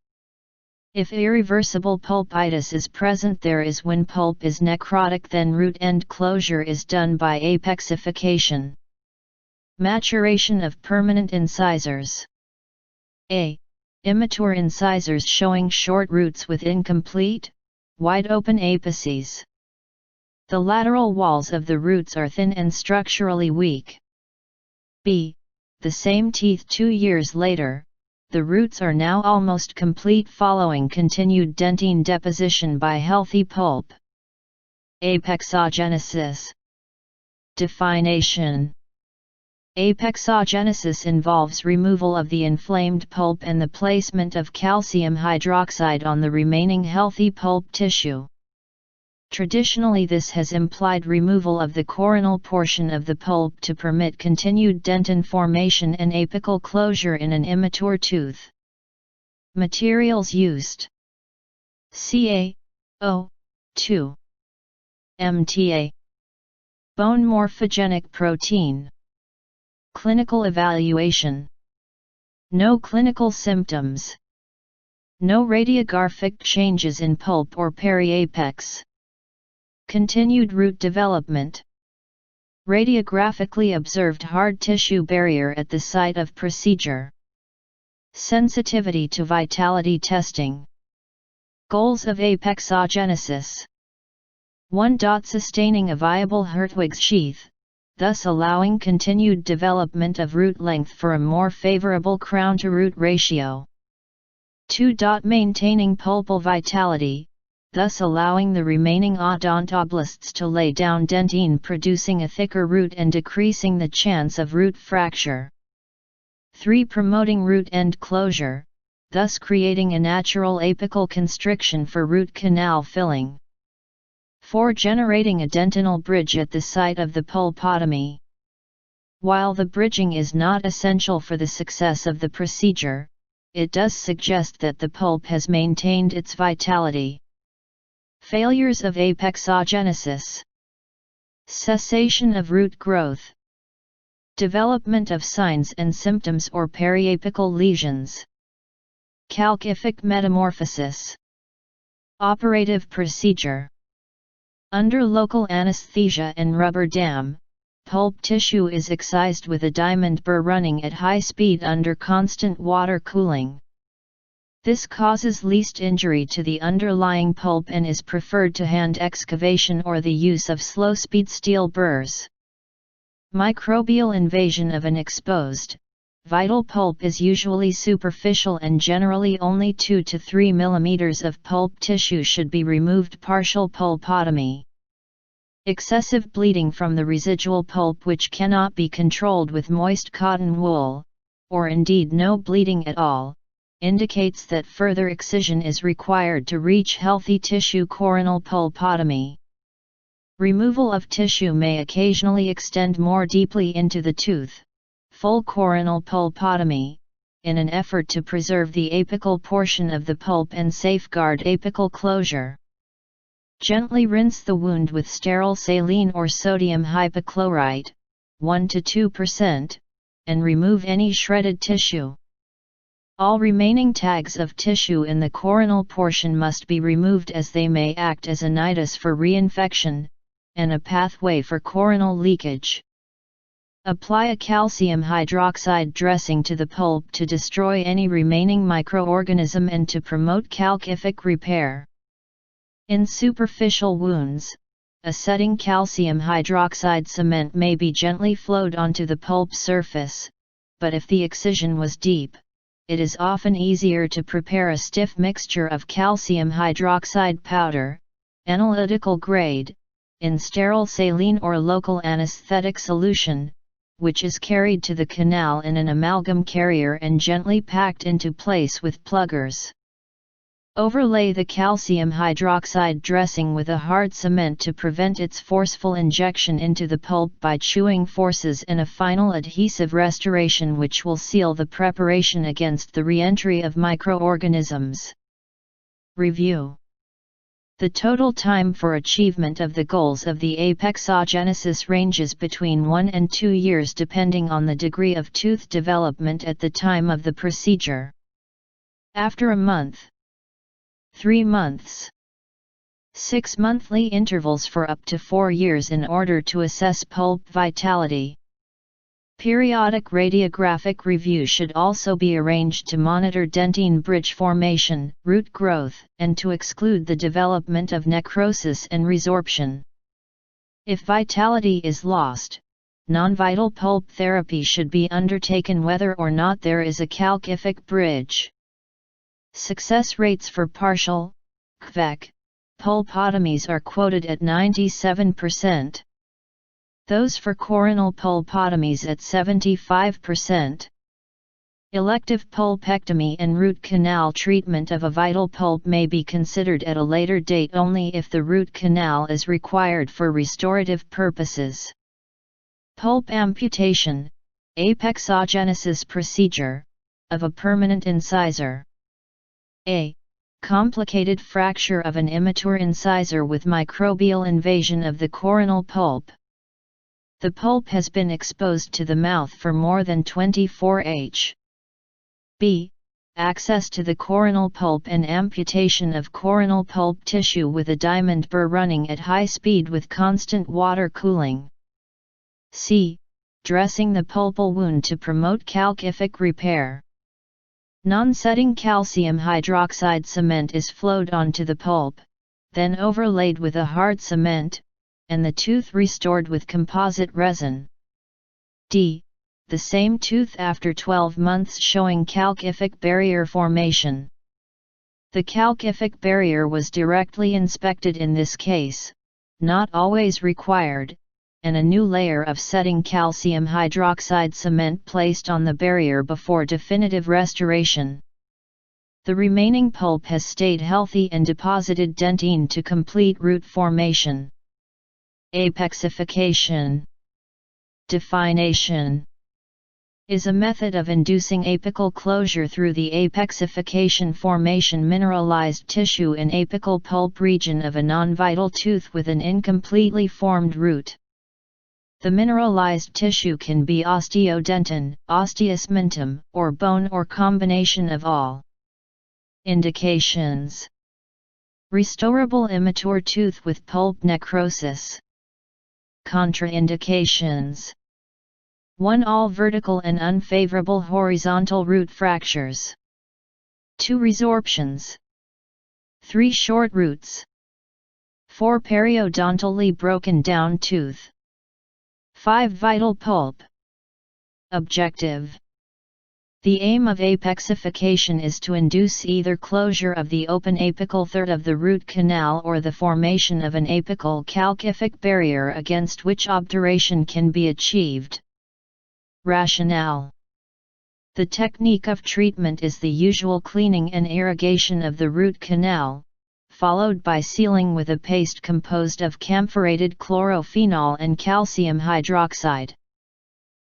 If irreversible pulpitis is present, there is when pulp is necrotic, then root end closure is done by apexification. Maturation of permanent incisors. A. Immature incisors showing short roots with incomplete, wide-open apices. The lateral walls of the roots are thin and structurally weak. B. The same teeth 2 years later, the roots are now almost complete following continued dentine deposition by healthy pulp. Apexogenesis. Definition. Apexogenesis involves removal of the inflamed pulp and the placement of calcium hydroxide on the remaining healthy pulp tissue. Traditionally, this has implied removal of the coronal portion of the pulp to permit continued dentin formation and apical closure in an immature tooth. Materials used: CaO2, MTA, bone morphogenic protein. Clinical evaluation. No clinical symptoms. No radiographic changes in pulp or periapex. Continued root development. Radiographically observed hard tissue barrier at the site of procedure. Sensitivity to vitality testing. Goals of apexogenesis. 1. Sustaining a viable Hertwig's sheath, thus allowing continued development of root length for a more favorable crown-to-root ratio. 2. Maintaining pulpal vitality, thus allowing the remaining odontoblasts to lay down dentine, producing a thicker root and decreasing the chance of root fracture. 3. Promoting root end closure, thus creating a natural apical constriction for root canal filling. 4. Generating a dentinal bridge at the site of the pulpotomy. While the bridging is not essential for the success of the procedure, it does suggest that the pulp has maintained its vitality. Failures of apexogenesis. Cessation of root growth. Development of signs and symptoms or periapical lesions. Calcific metamorphosis. Operative procedure. Under local anesthesia and rubber dam, pulp tissue is excised with a diamond burr running at high speed under constant water cooling. This causes least injury to the underlying pulp and is preferred to hand excavation or the use of slow-speed steel burrs. Microbial invasion of an exposed, vital pulp is usually superficial and generally only 2 to 3 mm of pulp tissue should be removed. Partial pulpotomy. Excessive bleeding from the residual pulp which cannot be controlled with moist cotton wool, or indeed no bleeding at all, indicates that further excision is required to reach healthy tissue. Coronal pulpotomy. Removal of tissue may occasionally extend more deeply into the tooth. Full coronal pulpotomy, in an effort to preserve the apical portion of the pulp and safeguard apical closure. Gently rinse the wound with sterile saline or sodium hypochlorite, 1 to 2%, and remove any shredded tissue. All remaining tags of tissue in the coronal portion must be removed as they may act as a nidus for reinfection, and a pathway for coronal leakage. Apply a calcium hydroxide dressing to the pulp to destroy any remaining microorganism and to promote calcific repair. In superficial wounds, a setting calcium hydroxide cement may be gently flowed onto the pulp surface, but if the excision was deep, it is often easier to prepare a stiff mixture of calcium hydroxide powder, analytical grade, in sterile saline or local anesthetic solution, which is carried to the canal in an amalgam carrier and gently packed into place with pluggers. Overlay the calcium hydroxide dressing with a hard cement to prevent its forceful injection into the pulp by chewing forces and a final adhesive restoration which will seal the preparation against the re-entry of microorganisms. Review. The total time for achievement of the goals of the apexogenesis ranges between 1 and 2 years depending on the degree of tooth development at the time of the procedure. After a month, 3 months, 6 monthly intervals for up to 4 years in order to assess pulp vitality. Periodic radiographic review should also be arranged to monitor dentine bridge formation, root growth, and to exclude the development of necrosis and resorption. If vitality is lost, non-vital pulp therapy should be undertaken whether or not there is a calcific bridge. Success rates for partial, CVEC, pulpotomies are quoted at 97%. Those for coronal pulpotomies at 75%. Elective pulpectomy and root canal treatment of a vital pulp may be considered at a later date only if the root canal is required for restorative purposes. Pulp amputation, apexogenesis procedure, of a permanent incisor. A. Complicated fracture of an immature incisor with microbial invasion of the coronal pulp. The pulp has been exposed to the mouth for more than 24h. B. Access to the coronal pulp and amputation of coronal pulp tissue with a diamond burr running at high speed with constant water cooling. C. Dressing the pulpal wound to promote calcific repair. Non-setting calcium hydroxide cement is flowed onto the pulp, then overlaid with a hard cement, and the tooth restored with composite resin. D. The same tooth after 12 months showing calcific barrier formation. The calcific barrier was directly inspected in this case, not always required, and a new layer of setting calcium hydroxide cement placed on the barrier before definitive restoration. The remaining pulp has stayed healthy and deposited dentine to complete root formation. Apexification. Definition. is a method of inducing apical closure through the apexification formation mineralized tissue in apical pulp region of a non-vital tooth with an incompletely formed root. The mineralized tissue can be osteodentin, osteosmentum, or bone or combination of all. Indications: restorable immature tooth with pulp necrosis. Contraindications: 1. All vertical and unfavorable horizontal root fractures. 2. Resorptions. 3. Short roots. 4. Periodontally broken down tooth. 5. Vital pulp. Objective: the aim of apexification is to induce either closure of the open apical third of the root canal or the formation of an apical calcific barrier against which obturation can be achieved. Rationale: the technique of treatment is the usual cleaning and irrigation of the root canal, followed by sealing with a paste composed of camphorated chlorophenol and calcium hydroxide.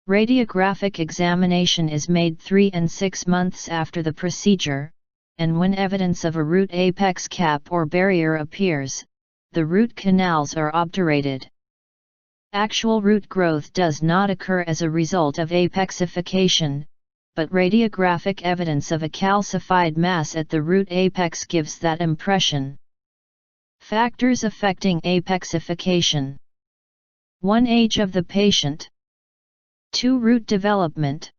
Radiographic examination is made 3 and 6 months after the procedure, and when evidence of a root apex cap or barrier appears, the root canals are obturated. Actual root growth does not occur as a result of apexification, but radiographic evidence of a calcified mass at the root apex gives that impression. Factors affecting apexification: 1. Age of the patient. 2. Root development.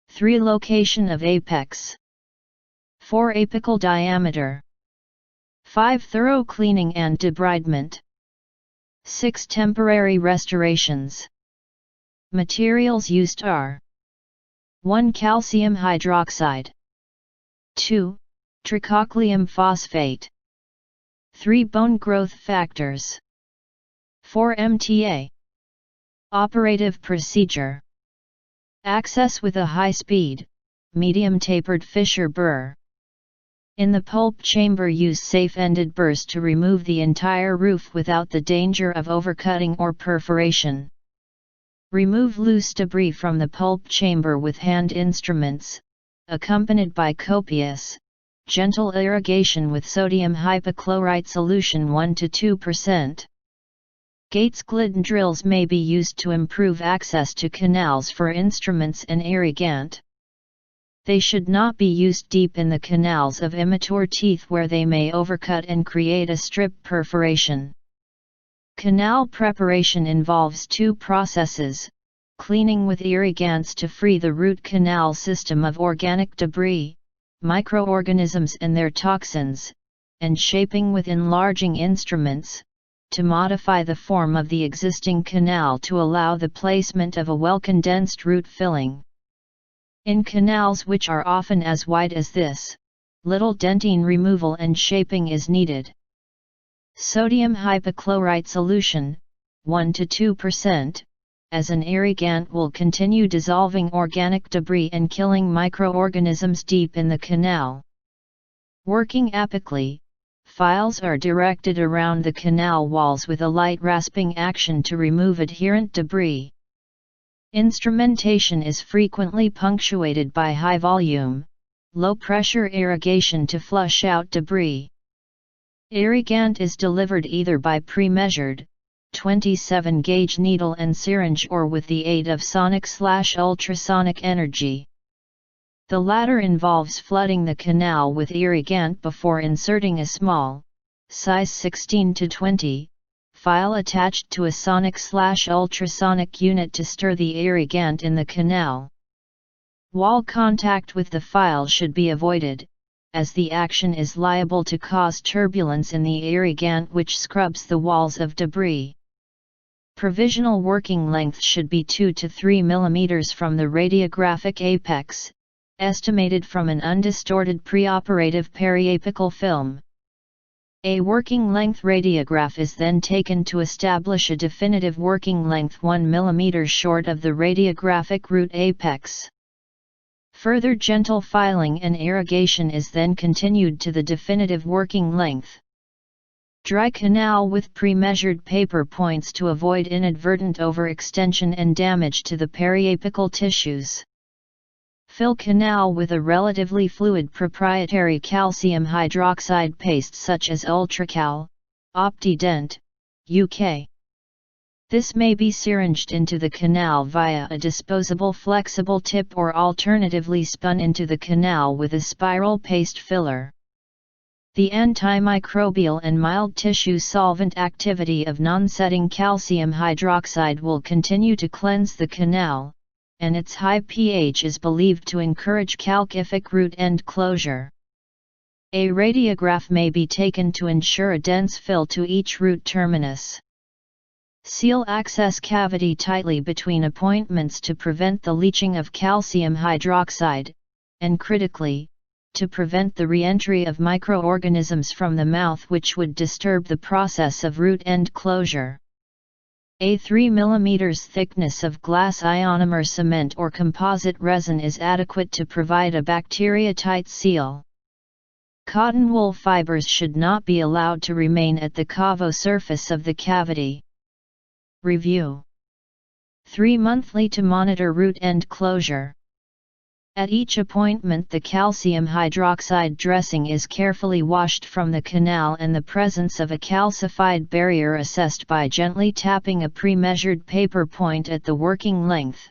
3. Location of apex. 4. Apical diameter. 5. Thorough cleaning and debridement. 6. Temporary restorations. Materials used are: 1. Calcium hydroxide. 2. Tricochleum phosphate. 3. Bone growth factors. 4. MTA. Operative procedure: access with a high speed, medium tapered fissure burr. In the pulp chamber, use safe-ended burrs to remove the entire roof without the danger of overcutting or perforation. Remove loose debris from the pulp chamber with hand instruments, accompanied by copious, gentle irrigation with sodium hypochlorite solution 1 to 2%. Gates Glidden drills may be used to improve access to canals for instruments and irrigant. They should not be used deep in the canals of immature teeth where they may overcut and create a strip perforation. Canal preparation involves 2 processes: cleaning with irrigants to free the root canal system of organic debris, microorganisms and their toxins, and shaping with enlarging instruments, to modify the form of the existing canal to allow the placement of a well-condensed root filling. In canals which are often as wide as this, little dentine removal and shaping is needed. Sodium hypochlorite solution, 1 to 2%, as an irrigant will continue dissolving organic debris and killing microorganisms deep in the canal. Working apically, files are directed around the canal walls with a light rasping action to remove adherent debris. Instrumentation is frequently punctuated by high volume, low pressure irrigation to flush out debris. Irrigant is delivered either by pre-measured, 27-gauge needle and syringe or with the aid of sonic/ultrasonic energy. The latter involves flooding the canal with irrigant before inserting a small, size 16 to 20, file attached to a sonic/ultrasonic unit to stir the irrigant in the canal. Wall contact with the file should be avoided, as the action is liable to cause turbulence in the irrigant which scrubs the walls of debris. Provisional working length should be 2 to 3 mm from the radiographic apex, estimated from an undistorted preoperative periapical film. A working length radiograph is then taken to establish a definitive working length 1 mm short of the radiographic root apex. Further gentle filing and irrigation is then continued to the definitive working length. Dry canal with pre-measured paper points to avoid inadvertent overextension and damage to the periapical tissues. Fill canal with a relatively fluid proprietary calcium hydroxide paste such as Ultracal, OptiDent, UK. This may be syringed into the canal via a disposable flexible tip or alternatively spun into the canal with a spiral paste filler. The antimicrobial and mild tissue solvent activity of non-setting calcium hydroxide will continue to cleanse the canal, and its high pH is believed to encourage calcific root end closure. A radiograph may be taken to ensure a dense fill to each root terminus. Seal access cavity tightly between appointments to prevent the leaching of calcium hydroxide, and critically, to prevent the re-entry of microorganisms from the mouth which would disturb the process of root end closure. A 3 mm thickness of glass ionomer cement or composite resin is adequate to provide a bacteria-tight seal. Cotton wool fibers should not be allowed to remain at the cavo surface of the cavity. Review. 3 monthly to monitor root end closure. At each appointment the calcium hydroxide dressing is carefully washed from the canal and the presence of a calcified barrier assessed by gently tapping a pre-measured paper point at the working length.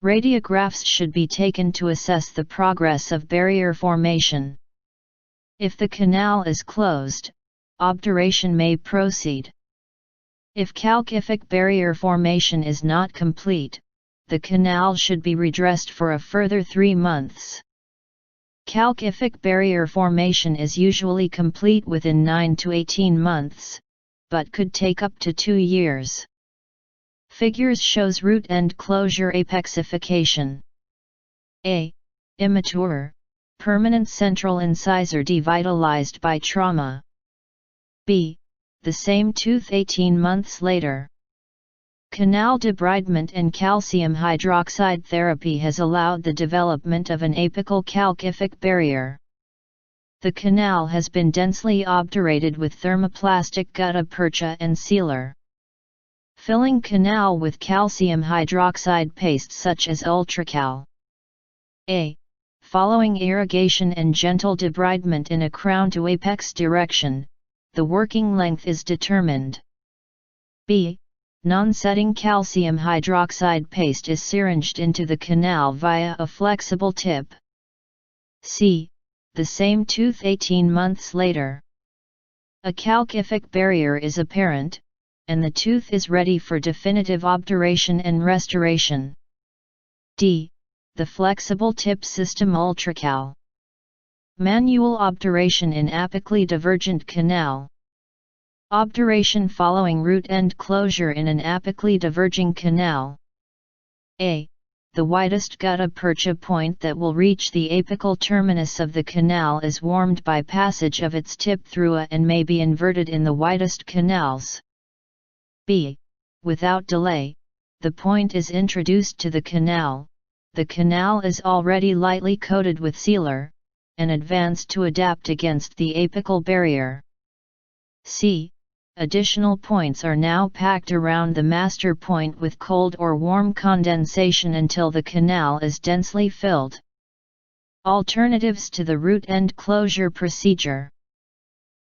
Radiographs should be taken to assess the progress of barrier formation. If the canal is closed, obturation may proceed. If calcific barrier formation is not complete, the canal should be redressed for a further 3 months. Calcific barrier formation is usually complete within 9 to 18 months, but could take up to 2 years. Figures shows root end closure apexification. A. Immature, permanent central incisor devitalized by trauma. B. The same tooth 18 months later. Canal debridement and calcium hydroxide therapy has allowed the development of an apical calcific barrier. The canal has been densely obturated with thermoplastic gutta percha and sealer. Filling canal with calcium hydroxide paste such as Ultracal. A. Following irrigation and gentle debridement in a crown to apex direction, the working length is determined. B. Non-setting calcium hydroxide paste is syringed into the canal via a flexible tip. C. The same tooth 18 months later. A calcific barrier is apparent, and the tooth is ready for definitive obturation and restoration. D. The flexible tip system Ultracal. Manual obturation in apically divergent canal. Obturation following root end closure in an apically diverging canal. A. The widest gutta percha point that will reach the apical terminus of the canal is warmed by passage of its tip through a and may be inverted in the widest canals. B. Without delay, the point is introduced to the canal is already lightly coated with sealer, and advanced to adapt against the apical barrier. C. Additional points are now packed around the master point with cold or warm condensation until the canal is densely filled. Alternatives to the root end closure procedure.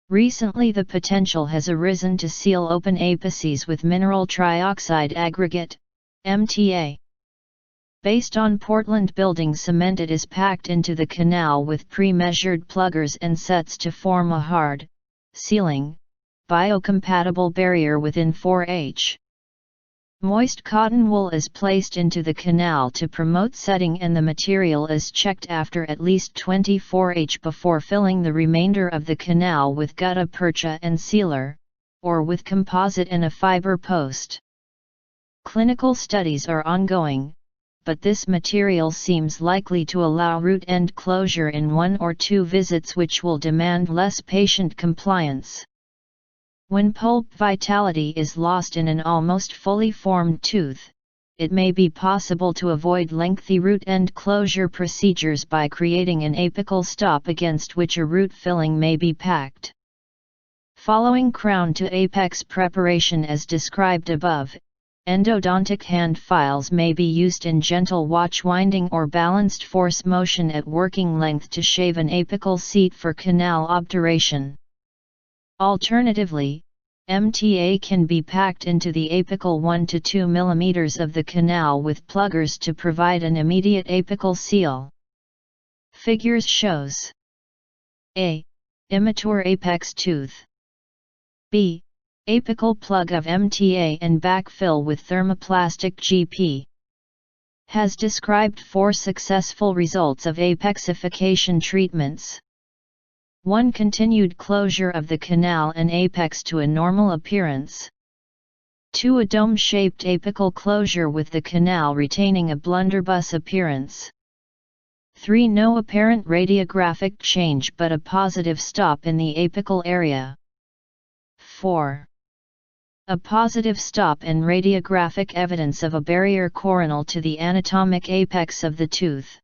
Recently the potential has arisen to seal open apices with mineral trioxide aggregate, MTA. Based on Portland building cement, it is packed into the canal with pre-measured pluggers and sets to form a hard, sealing, biocompatible barrier within 4H. Moist cotton wool is placed into the canal to promote setting, and the material is checked after at least 24H before filling the remainder of the canal with gutta percha and sealer, or with composite and a fiber post. Clinical studies are ongoing, but this material seems likely to allow root end closure in 1 or 2 visits, which will demand less patient compliance. When pulp vitality is lost in an almost fully formed tooth, it may be possible to avoid lengthy root end closure procedures by creating an apical stop against which a root filling may be packed. Following crown to apex preparation as described above, endodontic hand files may be used in gentle watch winding or balanced force motion at working length to shave an apical seat for canal obturation. Alternatively, MTA can be packed into the apical 1 to 2 mm of the canal with pluggers to provide an immediate apical seal. Figures shows A. Immature apex tooth. B. Apical plug of MTA and backfill with thermoplastic GP. Has described 4 successful results of apexification treatments. 1. Continued closure of the canal and apex to a normal appearance. 2. A dome-shaped apical closure with the canal retaining a blunderbuss appearance. 3. No apparent radiographic change but a positive stop in the apical area. 4. A positive stop and radiographic evidence of a barrier coronal to the anatomic apex of the tooth.